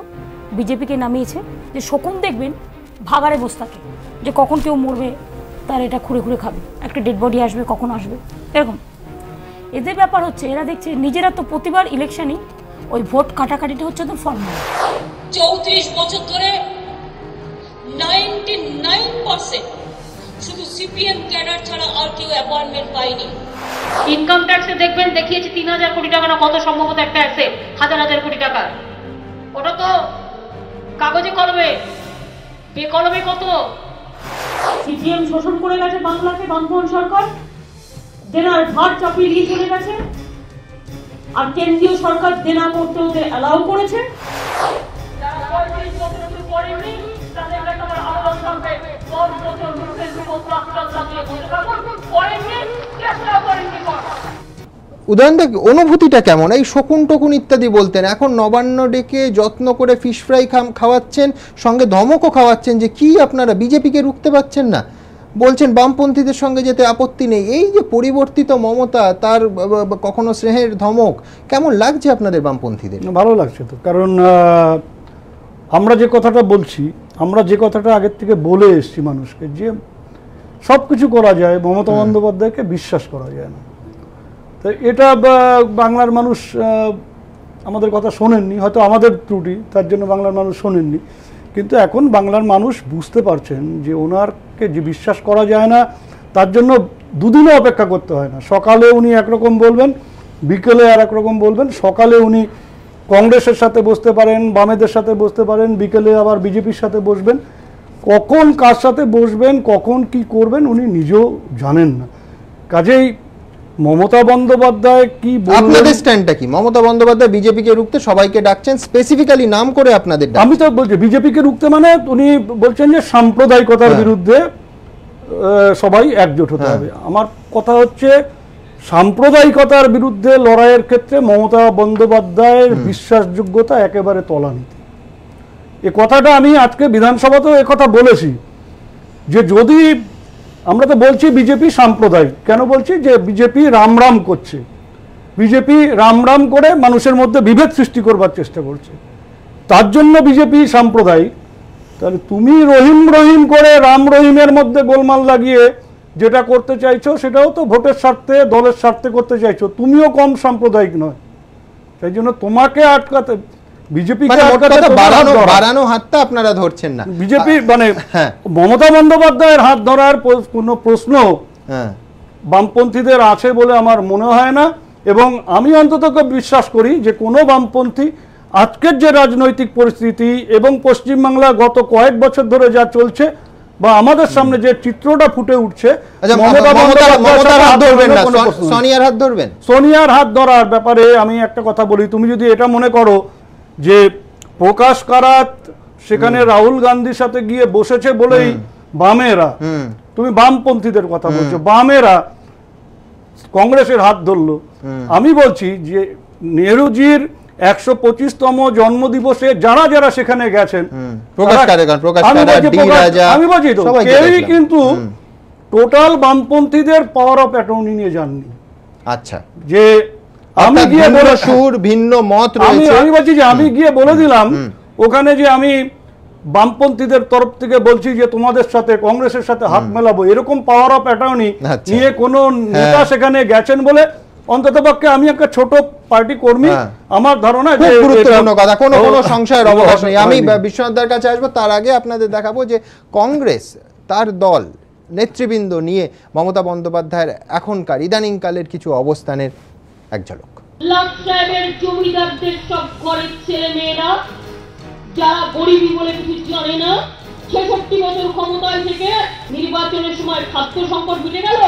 বিজেপিকে নামিয়েছে, যে শকুন দেখবেন ভাগাড়ে বসে থাকে, যে কখন কেউ মরবে তার এটা খুঁড়ে খুঁড়ে খাবে, একটা ডেড বডি আসবে কখন আসবে এরকম। এদের ব্যাপার হচ্ছে এরা দেখছে নিজেরা তো প্রতিবার ইলেকশনই ওই ভোট কাটাকাটিটা হচ্ছে তো ফর্মুলা। 34 বছর ধরে 99% শুধু সিপিএম ক্যাডার ছাড়া আর কেউ অ্যাপয়েন্টমেন্ট পায়নি। ইনকাম ট্যাক্সে দেখবেন দেখিয়েছে 3000 কোটি টাকা না কত সম্ভবত একটা অ্যাসেট, হাজার হাজার কোটি টাকা। ওটা তো কাগজে কলমে, বেকলমে কত। সিপিএম শোষণ করে গেছে বাংলাকে, বামফ্রন্ট সরকার দেনার ভার চাপিয়ে দিয়ে চলে গেছে, আর কেন্দ্রীয় সরকার দেনা করতে ওদের অ্যালাউ করেছে। যারা 35 বছর করেনি তাদের কাছে আমার আবেদন থাকবে, 10 বছর মুখের উপর প্রাক্তন লাগিয়ে বসে থাকুন, করেননি চেষ্টা করেননি। উদাহরণ অনুভূতিটা কেমন? এই শকুন টকুন ইত্যাদি বলতেন, এখন নবান্ন ডেকে যত্ন করে ফিশ ফ্রাই খাওয়াচ্ছেন, সঙ্গে ধমকও খাওয়াচ্ছেন যে কি আপনারা বিজেপিকে রুখতে পারছেন না। বলছেন বামপন্থীদের সঙ্গে যেতে আপত্তি নেই। এই যে পরিবর্তিত মমতা, তার কখনো স্নেহের ধমক, কেমন লাগছে আপনাদের বামপন্থীদের? ভালো লাগছে তো, কারণ আমরা যে কথাটা বলছি, আমরা যে কথাটা আগের থেকে বলে এসছি মানুষকে, যে সব কিছু করা যায়, মমতা বন্দ্যোপাধ্যায়কে বিশ্বাস করা যায় না। তো এটা বাংলার মানুষ আমাদের কথা শোনেননি, হয়তো আমাদের ত্রুটি, তার জন্য বাংলার মানুষ শোনেননি। কিন্তু এখন বাংলার মানুষ বুঝতে পারছেন যে ওনারকে যে বিশ্বাস করা যায় না, তার জন্য দুদিনও অপেক্ষা করতে হয় না। সকালে উনি একরকম বলবেন, বিকেলে আর একরকম বলবেন। সকালে উনি কংগ্রেসের সাথে বসতে পারেন, বামেদের সাথে বসতে পারেন, বিকেলে আবার বিজেপির সাথে বসবেন। কখন কার সাথে বসবেন, কখন কি করবেন উনি নিজেও জানেন না। কাজেই মমতা বন্দ্যোপাধ্যায় কি বলবেন, আপনাদের স্ট্যান্ডটা কি? মমতা বন্দ্যোপাধ্যায় বিজেপিকে রুখতে সবাইকে ডাকছেন, স্পেসিফিক্যালি নাম করে আপনাদের। আমি তো বলছি বিজেপিকে রুখতে মানে উনি বলছেন যে সাম্প্রদায়িকতার বিরুদ্ধে সবাই একজোট হতে হবে। আমার কথা হচ্ছে সাম্প্রদায়িকতার বিরুদ্ধে লড়াইয়ের ক্ষেত্রে মমতা বন্দ্যোপাধ্যায়ের বিশ্বাসযোগ্যতা একেবারে তলানিতে। এ কথাটা আমি আজকে বিধানসভাতেও একথা বলেছি, যে যদি আমরা তো বলছি বিজেপি সাম্প্রদায়িক, কেন বলছি? যে বিজেপি রাম করছে, বিজেপি রাম করে মানুষের মধ্যে বিভেদ সৃষ্টি করবার চেষ্টা করছে, তার জন্য বিজেপি সাম্প্রদায়িক। তাহলে তুমি রহিম করে রাম রহিমের মধ্যে গোলমাল লাগিয়ে যেটা করতে চাইছো, সেটাও তো ভোটের স্বার্থে, দলের স্বার্থে করতে চাইছো। তুমিও কম সাম্প্রদায়িক নয়, সেই জন্য তোমাকে আটকাতে, বিজেপিকে বাড়ানো হাতটা আপনারা ধরছেন না। বিজেপি মানে মমতা বন্দ্যোপাধ্যায়ের হাত ধরার কোনো প্রশ্ন বামপন্থীদের আছে বলে আমার মনে হয় না। এবং আমি অন্তত বিশ্বাস করি যে কোনো বামপন্থী আজকের যে রাজনৈতিক পরিস্থিতি এবং পশ্চিমবাংলা গত কয়েক বছর ধরে যা চলছে, বা আমাদের সামনে যে চিত্রটা ফুটে উঠছে, সোনিয়ার হাত ধরার ব্যাপারে আমি একটা কথা বলি। তুমি যদি এটা মনে করো যে প্রকাশ কারাত সেখানে রাহুল গান্ধীর সাথে গিয়ে বসেছে বলেই বামেরা, তুমি বামপন্থীদের কথা বলছো, বামেরা কংগ্রেসের হাত ধরলো। আমি বলছি যে নেহরুজির 125তম জন্মদিবসে যারা যারা সেখানে গেছেন, আমি বলছি তো কেউই কিন্তু টোটাল বামপন্থীদের পাওয়ার অফ অ্যাটর্নি নিয়ে যাননি। আচ্ছা, যে আমি গিয়ে বলে সুর ভিন্ন মত রয়েছে, আমি বলছি যে আমি গিয়ে বলে দিলাম ওখানে যে আমি বামপন্থীদের তরফ থেকে বলছি যে তোমাদের সাথে, কংগ্রেসের সাথে হাত মেলাবো, এরকম পাওয়ার অফ অ্যাটর্নি নিয়ে কোনো নেতা সেখানে গেছেন বলে অন্ততপক্ষে আমি একটা ছোট পার্টি কর্মী, আমার ধারণা যে গুরুত্বপূর্ণ কথা, কোনো সংশয়ের অবকাশ নেই। আমি বিশ্বনাথদার কাছে আসবো, তার আগে আপনাদের দেখাবো যে কংগ্রেস, তার দল, নেতৃবৃন্দ নিয়ে মমতা বন্দ্যোপাধ্যায়ের এখনকার ইদানিংকালের কিছু অবস্থানের এক ঝলক। জমিদারদের সব ঘরের ছেলে মেয়েরা যারা গরিবী বলে কিছু জানে না, 66 বছর ক্ষমতায় থেকে নির্বাচনের সময় খাদ্য সংকট মিটে গেল।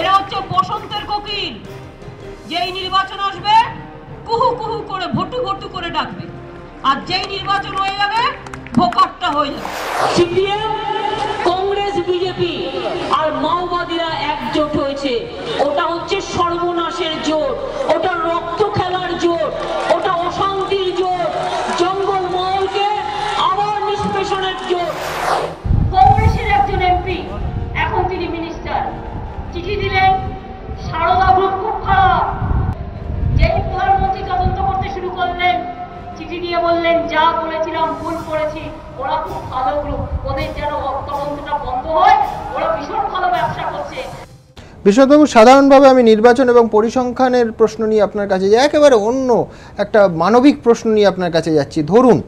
এরা হচ্ছে বসন্তের কোকিল, যেই নির্বাচন আসবে কুহু কুহু করে ভটু ভটু করে ডাকবে, আর যেই নির্বাচন হয়ে যাবে ভোকাট্টা হয়ে যাবে। সিপিএম, কংগ্রেস, বিজেপি আর মাওবাদীরা একজোট হয়েছে। ওটা হচ্ছে সর্বনাশের জোট, ওটা রক্ত খেলার জোট, ওটা অশান্তির জোট, জঙ্গল মহলকে আবার নিষ্পেষণের জোট। কংগ্রেসের একজন এমপি, এখন তিনি মিনিস্টার, চিঠি দিলেন সারদা গ্রুপ খুব খারাপ। যেই প্রধানমন্ত্রী তদন্ত করতে শুরু করলেন, চিঠি দিয়ে বললেন যা বলেছিলাম ভুল করেছি, ওরা খুব ভালো গ্রুপ, ওদের যেন তদন্তটা বন্ধ হয়, ওরা ভীষণ ভালো ব্যবসা করছে। বিশ্বনাথবাবু, সাধারণভাবে আমি নির্বাচন এবং পরিসংখ্যানের প্রশ্ন নিয়ে আপনার কাছে যাই, একেবারে অন্য একটা মানবিক প্রশ্ন নিয়ে আপনার কাছে যাচ্ছি। ধরুন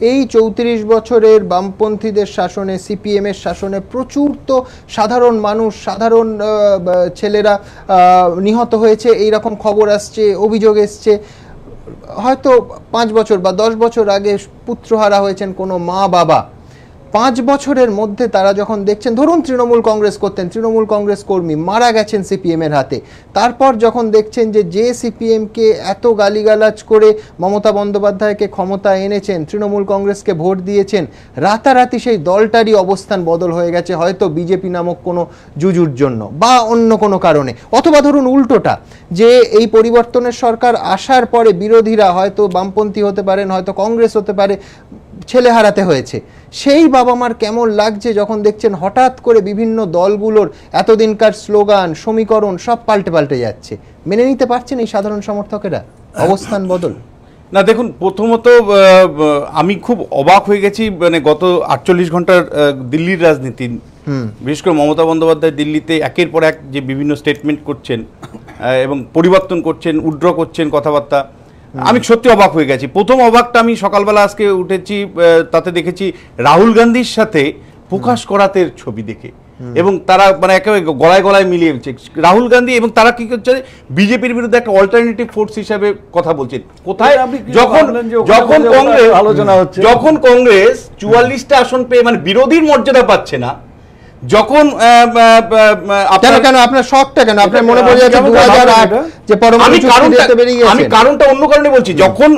এই 34 বছরের বামপন্থীদের শাসনে, সিপিএমের শাসনে প্রচুর তো সাধারণ মানুষ, সাধারণ ছেলেরা নিহত হয়েছে, এই রকম খবর আসছে, অভিযোগ এসছে। হয়তো 5 বছর বা 10 বছর আগে পুত্রহারা হয়েছেন কোনো মা বাবা, 5 বছরের মধ্যে তারা যখন দেখছেন, ধরুন তৃণমূল কংগ্রেস করতেন, তৃণমূল কংগ্রেস কর্মী মারা গেছেন সিপিএমের হাতে, তারপর যখন দেখছেন যে সিপিএমকে এত গালিগালাজ করে মমতা বন্দ্যোপাধ্যায়কে ক্ষমতা এনেছেন, তৃণমূল কংগ্রেসকে ভোট দিয়েছেন, রাতারাতি সেই দলটারই অবস্থান বদল হয়ে গেছে, হয়তো বিজেপি নামক কোনো জুজুর জন্য বা অন্য কোনো কারণে। অথবা ধরুন উল্টোটা, যে এই পরিবর্তনের সরকার আসার পরে বিরোধীরা, হয়তো বামপন্থী হতে পারেন, হয়তো কংগ্রেস হতে পারে, ছেলে হারাতে হয়েছে, সেই বাবা মার কেমন লাগছে যখন দেখছেন হঠাৎ করে বিভিন্ন দলগুলোর এতদিনকার স্লোগান সমীকরণ সব পাল্টে যাচ্ছে? মেনে নিতে পারছেন এই সাধারণ সমর্থকেরা অবস্থান বদল? না দেখুন, প্রথমত আমি খুব অবাক হয়ে গেছি, মানে গত 48 ঘন্টার দিল্লির রাজনীতি, বিশেষ করে মমতা বন্দ্যোপাধ্যায় দিল্লিতে একের পর এক যে বিভিন্ন স্টেটমেন্ট করছেন এবং পরিবর্তন করছেন, উইথড্র করছেন কথাবার্তা, আমি সত্যি অবাক হয়ে গেছি। প্রথম অবাকটা আমি সকালবেলা আজকে উঠেছি, তাতে দেখেছি রাহুল গান্ধীর সাথে প্রকাশ করাতের ছবি দেখে, এবং তারা মানে একেবারে গলায় গলায় মিলিয়ে রাহুল গান্ধী, এবং তারা কি করছে বিজেপির বিরুদ্ধে একটা অল্টারনেটিভ ফোর্স হিসাবে কথা বলছেন। কোথায়? যখন কংগ্রেস 44টা আসন পেয়ে মানে বিরোধীর মর্যাদা পাচ্ছে না, যখন কেন আপনার শকটা কেন? আপনার মনে পড়ে যাচ্ছে 2008 যে পরমাণু চুক্তিতে বেরিয়ে গেছে। আমি কারণটা অন্য কারণে বলছি, যখন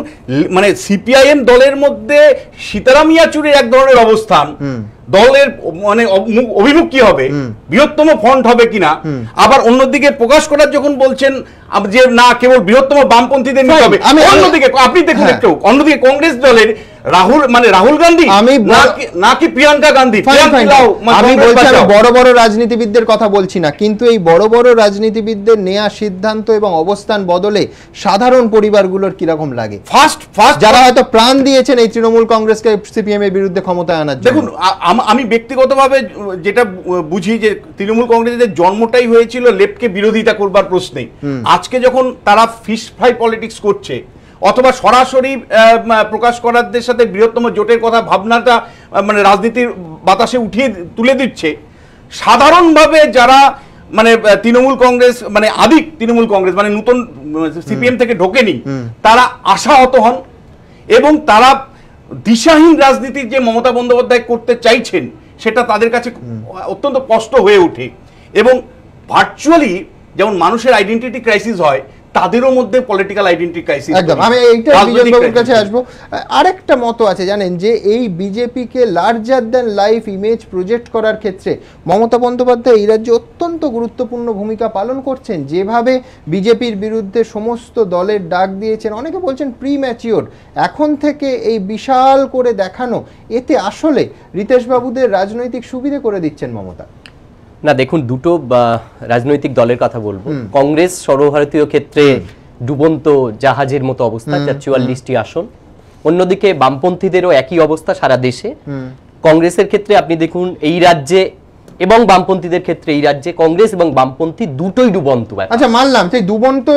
মানে সিপিআইএম দলের মধ্যে সীতারাম ইয়েচুরির এক ধরনের অবস্থান, দলের মানে অভিমুখ কি হবে, বৃহত্তম ফ্রন্ট হবে কিনা, আবার অন্যদিকে প্রকাশ করার যখন বলছেন যে না কেবল বৃহত্তম বামপন্থীদের নিতে হবে, অন্যদিকে আপনি দেখুন একটু, অন্যদিকে কংগ্রেস দলের রাহুল গান্ধী নাকি প্রিয়াঙ্কা গান্ধী, আমি বলছি আমি বড় বড় রাজনীতিবিদদের কথা বলছি না, কিন্তু এই বড় বড় রাজনীতিবিদদের নেওয়া সিদ্ধান্ত এবং অবস্থান বদলে সাধারণ পরিবারগুলোর কিরকম লাগে? ফার্স্ট যারা হয়তো প্রাণ দিয়েছেন এই তৃণমূল কংগ্রেসকে সিপিএম এর বিরুদ্ধে ক্ষমতায় আনার জন্য। দেখুন, আমি ব্যক্তিগতভাবে যেটা বুঝি যে তৃণমূল কংগ্রেসের জন্মটাই হয়েছিল লেফটকে বিরোধিতা করবার প্রশ্নে। আজকে যখন তারা ফিশ ফ্রাই পলিটিক্স করছে অথবা সরাসরি প্রকাশ করারদের সাথে বৃহত্তম জোটের কথা ভাবনাটা মানে রাজনীতির বাতাসে উঠিয়ে তুলে দিচ্ছে, সাধারণভাবে যারা মানে তৃণমূল কংগ্রেস মানে আদিক তৃণমূল কংগ্রেস মানে নতুন সিপিএম থেকে ঢোকেনি, তারা আশাহত হন এবং তারা দিশাহীন রাজনীতি যে মমতা বন্দ্যোপাধ্যায় করতে চাইছেন সেটা তাদের কাছে অত্যন্ত কষ্ট হয়ে ওঠে। এবং ভার্চুয়ালি যেমন মানুষের আইডেন্টিটি ক্রাইসিস হয়, তাদেরও মধ্যে পলিটিক্যাল আইডেন্টিটি ক্রাইসিস। একদম, আমি এইটা বিজন বাবুর কাছে আসবো। আরেকটা মত আছে জানেন, যে এই বিজেপিকে larger than life image project করার ক্ষেত্রে মমতা বন্দ্যোপাধ্যায় এই রাজ্যে অত্যন্ত গুরুত্বপূর্ণ ভূমিকা পালন করছেন। যেভাবে বিজেপির বিরুদ্ধে সমস্ত দলের ডাক দিয়েছেন, অনেকে বলছেন প্রিম্যাচিওর, এখন থেকে এই বিশাল করে দেখানো, এতে আসলে রিতেশ বাবুদের রাজনৈতিক সুবিধে করে দিচ্ছেন মমতা? না দেখুন, দুটো রাজনৈতিক দলের কথা বলবো। কংগ্রেস সর্বভারতীয় ক্ষেত্রে ডুবন্ত জাহাজের মতো অবস্থা, 44টি আসন। অন্যদিকে বামপন্থীদেরও একই অবস্থা সারা দেশে। কংগ্রেসের ক্ষেত্রে আপনি দেখুন এই রাজ্যে এবং বামপন্থীদের ক্ষেত্রে এই রাজ্যে কংগ্রেস এবং বামপন্থী দুটোই ডুবন্ত। আচ্ছা মানলাম, সেই ডুবন্ত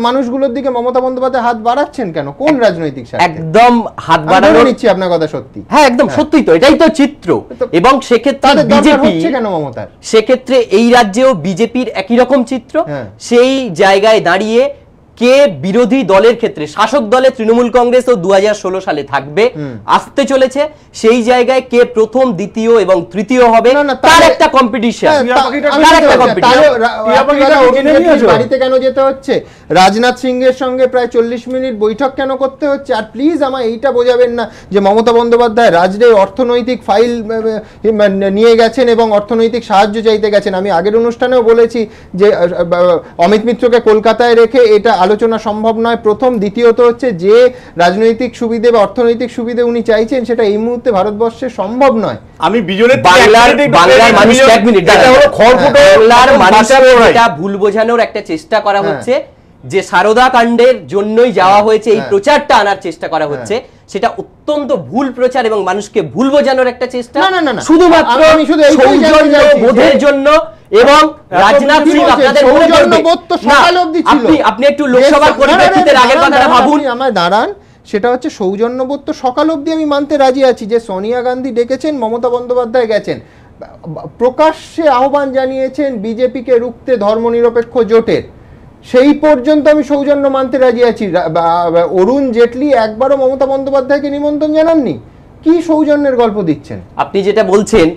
মানুষগুলোর দিকে মমতা বন্দ্যোপাধ্যায় হাত বাড়াচ্ছেন কেন? কোন রাজনৈতিক স্বার্থে? একদম হাত বাড়ানো নিচ্ছি আপনার কথা সত্যি। হ্যাঁ একদম সত্যি, তো এটাই তো চিত্র। এবং সেক্ষেত্রে বিজেপি কেন মমতার, সেক্ষেত্রে এই রাজ্যেও বিজেপির একই রকম চিত্র। সেই জায়গায় দাঁড়িয়ে কে বিরোধী দলের ক্ষেত্রে, শাসক দলে তৃণমূল কংগ্রেস তো 2016 সালে থাকবে, আসতে চলেছে, সেই জায়গায় কে প্রথম, দ্বিতীয় এবং তৃতীয় হবে তার একটা কম্পিটিশন। বাড়িতে কেন যেতে হচ্ছে? রাজনাথ সিং এর সঙ্গে প্রায় 40 মিনিট বৈঠক কেন করতে হচ্ছে? আর প্লিজ আমায় এইটা বোঝাবেন না যে মমতা বন্দ্যোপাধ্যায় রাজ্যের অর্থনৈতিক ফাইল নিয়ে গেছেন এবং অর্থনৈতিক সাহায্য চাইতে গেছেন। আমি আগের অনুষ্ঠানেও বলেছি যে অমিত মিত্রকে কলকাতায় রেখে এটা আলোচনা সম্ভব নয়, প্রথম। দ্বিতীয়ত হচ্ছে যে রাজনৈতিক সুবিধে বা অর্থনৈতিক সুবিধে উনি চাইছেন সেটা এই মুহূর্তে ভারতবর্ষে সম্ভব নয়। আমি বিজনের বাংলার মানুষ, এক মিনিট, এটা ভুল বোঝানোর একটা চেষ্টা করা হচ্ছে যে সারদা কাণ্ডের জন্যই যাওয়া হয়েছে, এই প্রচারটা আনার চেষ্টা করা হচ্ছে, সেটা অত্যন্ত ভুল প্রচার এবং মানুষকে ভুল বোঝানোর একটা চেষ্টা শুধুমাত্র বোধের জন্য। এবং রাজনাথ সিং আপনাদের আপনি একটু লোকসভার পরিপ্রেক্ষিতে আগের কথাটা ভাবুন, আমার দাঁড়ান, সেটা হচ্ছে সৌজন্যবোধ তো সকাল অবধি আমি মানতে রাজি আছি যে সোনিয়া গান্ধী ডেকেছেন, মমতা বন্দ্যোপাধ্যায় গেছেন, প্রকাশ্যে আহ্বান জানিয়েছেন বিজেপিকে রুখতে ধর্মনিরপেক্ষ জোটের, সেই পর্যন্ত আমি সৌজন্য মানতে রাজি আছি। অরুণ জেটলি একবারও মমতা বন্দ্যোপাধ্যায়কে নিমন্ত্রণ জানাননি, কি সৌজন্যের গল্প দিচ্ছেন আপনি? যেটা বলছেন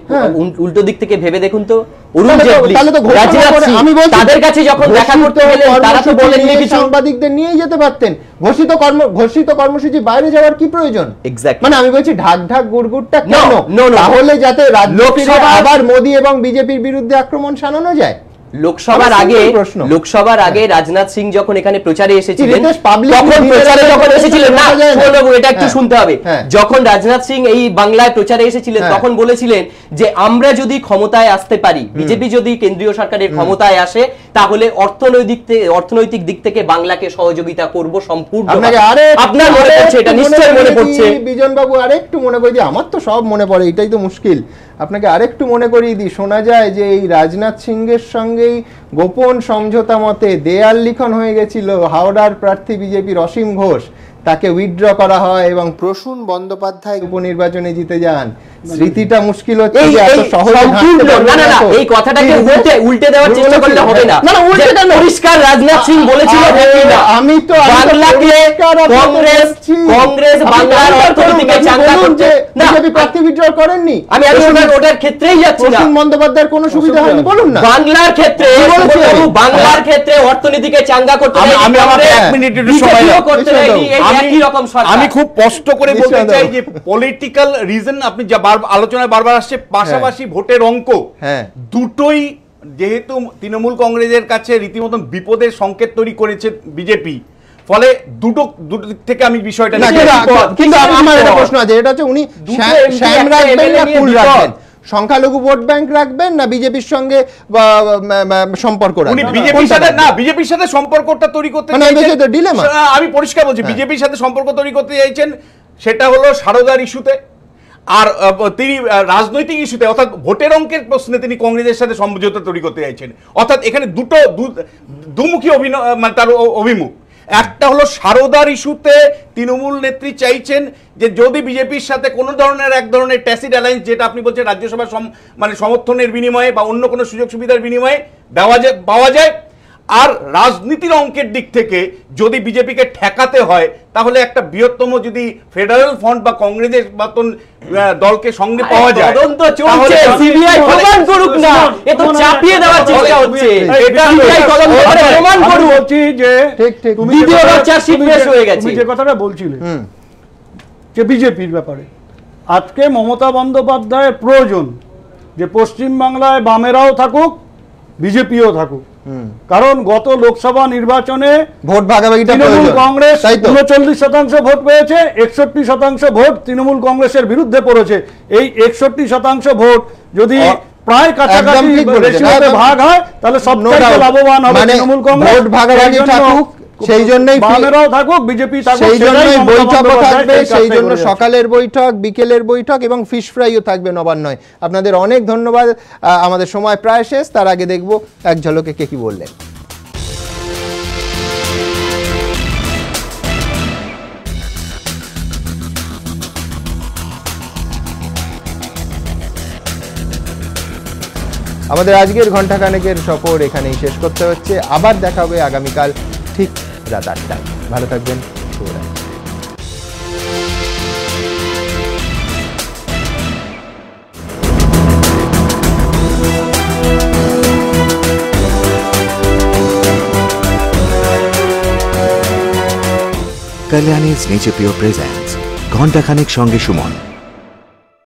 উল্টো দিক থেকে ভেবে দেখুন তো, অরুণ জেটলি আমি বলছি তাদের কাছে যখন দেখা করতে গেলেন তারা তো বলেননি কিছু, সাংবাদিকদের নিয়েই যেতে পারতেন। ঘোষিত কর্মসূচি বাইরে যাওয়ার কি প্রয়োজন? মানে আমি বলছি ঢাক ঢাক গুড়গুড়টা কেন? তাহলে যাতে লোকসভা আবার মোদী এবং বিজেপির বিরুদ্ধে আক্রমণ শানানো যায়। লোকসভার আগে রাজনাথ সিং যখন এখানে প্রচারে এসেছিলেন, তখন প্রচারে যখন এসেছিলেন না, এটা একটু শুনতে হবে, যখন রাজনাথ সিং এই বাংলায় প্রচারে এসেছিলেন তখন বলেছিলেন যে আমরা যদি ক্ষমতায় আসতে পারি, বিজেপি যদি কেন্দ্রীয় সরকারের ক্ষমতায় আসে, তাহলে অর্থনৈতিক দিক থেকে বাংলাকে সহযোগিতা করব সম্পূর্ণ। আপনার মনে পড়ছে? এটা নিশ্চয়ই মনে পড়ছে। বিজন বাবু আরেকটু মনে করে দিই, আমার তো সব মনে পড়ে, এটাই তো মুশকিল। আপনাকে আরেকটু মনে করিয়ে দিই, শোনা যায় যে এই রাজনাথ সিংয়ের সঙ্গেই গোপন সমঝোতা মতে দেয়াল লিখন হয়ে গেছিল হাওড়ার প্রার্থী বিজেপির অসীম ঘোষ, তাকে উইথড্র করা হয় এবং প্রসূন বন্দ্যোপাধ্যায় উপনির্বাচনে জিতে যান। স্মৃতিটা মুশকিল হচ্ছে যে এত সহজে এই কথাটাকে উল্টে দেওয়ার চেষ্টা করলে হবে না। পরিষ্কার রাজনাথ সিং বলেছিল আমি তো বাংলাকে কংগ্রেস বাংলার অর্থনীতিকে চাঙ্গা করতে না, বিজেপি প্রার্থী উইথড্র করেননি। আমি ওটার ক্ষেত্রেই যাচ্ছি না। প্রসূন বন্দ্যোপাধ্যায়ের কোনো সুবিধা হয়নি বলুন না। বাংলার ক্ষেত্রে অর্থনীতিকে চাঙ্গা করতে আমি আমার 1 মিনিটের সময় করতে চাই। আমি খুব স্পষ্ট করে বলতে চাই যে পলিটিক্যাল রিজন আপনি যা আলোচনায় বারবার আসছে, পাশাপাশি ভোটের অঙ্ক দুটোই যেহেতু তৃণমূল কংগ্রেসের কাছে রীতিমতন বিপদের সংকেত তৈরি করেছে বিজেপি, ফলে দুটো দিক থেকে আমি বিষয়টা কিন্তু আমার একটা প্রশ্ন আছে, এটা হচ্ছে উনি শ্যাম রাখবেন না কুল রাখবেন, সংখ্যালঘু ভোট ব্যাংক রাখবেন না বিজেপির সঙ্গে সম্পর্ক রাখবেন? বিজেপির সাথে সম্পর্কটা তৈরি করতে আমি পরিষ্কার বলছি, বিজেপির সাথে সম্পর্ক তৈরি করতে চাইছেন, সেটা হলো সারদার ইস্যুতে, আর তিনি রাজনৈতিক ইস্যুতে অর্থাৎ ভোটের অঙ্কের প্রশ্নে তিনি কংগ্রেসের সাথে সমঝোতা তৈরি করতে চাইছেন। অর্থাৎ এখানে দুমুখী মানে তার অভিমুখ। একটা হলো সারদার ইস্যুতে তৃণমূল নেত্রী চাইছেন যে যদি বিজেপির সাথে কোনো এক ধরনের ট্যাসিড অ্যালায়েন্স, যেটা আপনি বলছেন রাজ্যসভার মানে সমর্থনের বিনিময়ে বা অন্য কোনো সুযোগ সুবিধার বিনিময়ে পাওয়া যায়, আর রাজনীতির অঙ্কের দিক থেকে যদি বিজেপিকে ঠেকাতে হয় তাহলে একটা বৃহত্তম যদি ফেডারেল ফ্রন্ট বা কংগ্রেসের মতন দলকে সঙ্গে পাওয়া যায়, তদন্ত চলছে, সিবিআই প্রমাণ করুক না, এ তো চাপিয়ে দেওয়ার চেষ্টা হচ্ছে। এটা সিবিআই তদন্ত করে প্রমাণ করুক। বলছি যে ঠিক ভিডিও চার্জশিট পেশ হয়ে গেছে। তুমি যে কথাটা বলছিলে যে বিজেপির ব্যাপারে, আজকে মমতা বন্দ্যোপাধ্যায়ের প্রয়োজন যে পশ্চিম বাংলায় বামেরাও থাকুক, বিজেপিও থাকুক, কারণ গত লোকসভা নির্বাচনে ভোট ভাগাভাগিটা তৃণমূল কংগ্রেস 39% ভোট পেয়েছে, 61% ভোট তৃণমূল কংগ্রেসের বিরুদ্ধে পড়েছে। এই 61% ভোট যদি প্রায় কাছাকাছি রেশিওতে ভাগ হয় তাহলে সবচেয়ে লাভবান হবে তৃণমূল কংগ্রেস। ভোট ভাগাভাগি থাকুক, সেই জন্যই বামেরাও থাকুক, বিজেপি থাকুক, সেই জন্যই বৈঠকও থাকবে, সেই জন্য সকালের বৈঠক, বিকেলের বৈঠক এবং ফিশ ফ্রাইও থাকবে নবান্নয়। আপনাদের অনেক ধন্যবাদ। আমাদের সময় প্রায় শেষ, তার আগে দেখব এক ঝলকে কে কি বললেন। আমাদের আজকের ঘণ্টাখানেকের সফর এখানেই শেষ করতে হচ্ছে। আবার দেখা হবে আগামীকাল ঠিক রাত 8টায়। ভালো থাকবেন, শুভরাত্রি। Kalyani's Nature Pure presents ঘণ্টাখানেক সঙ্গে সুমন।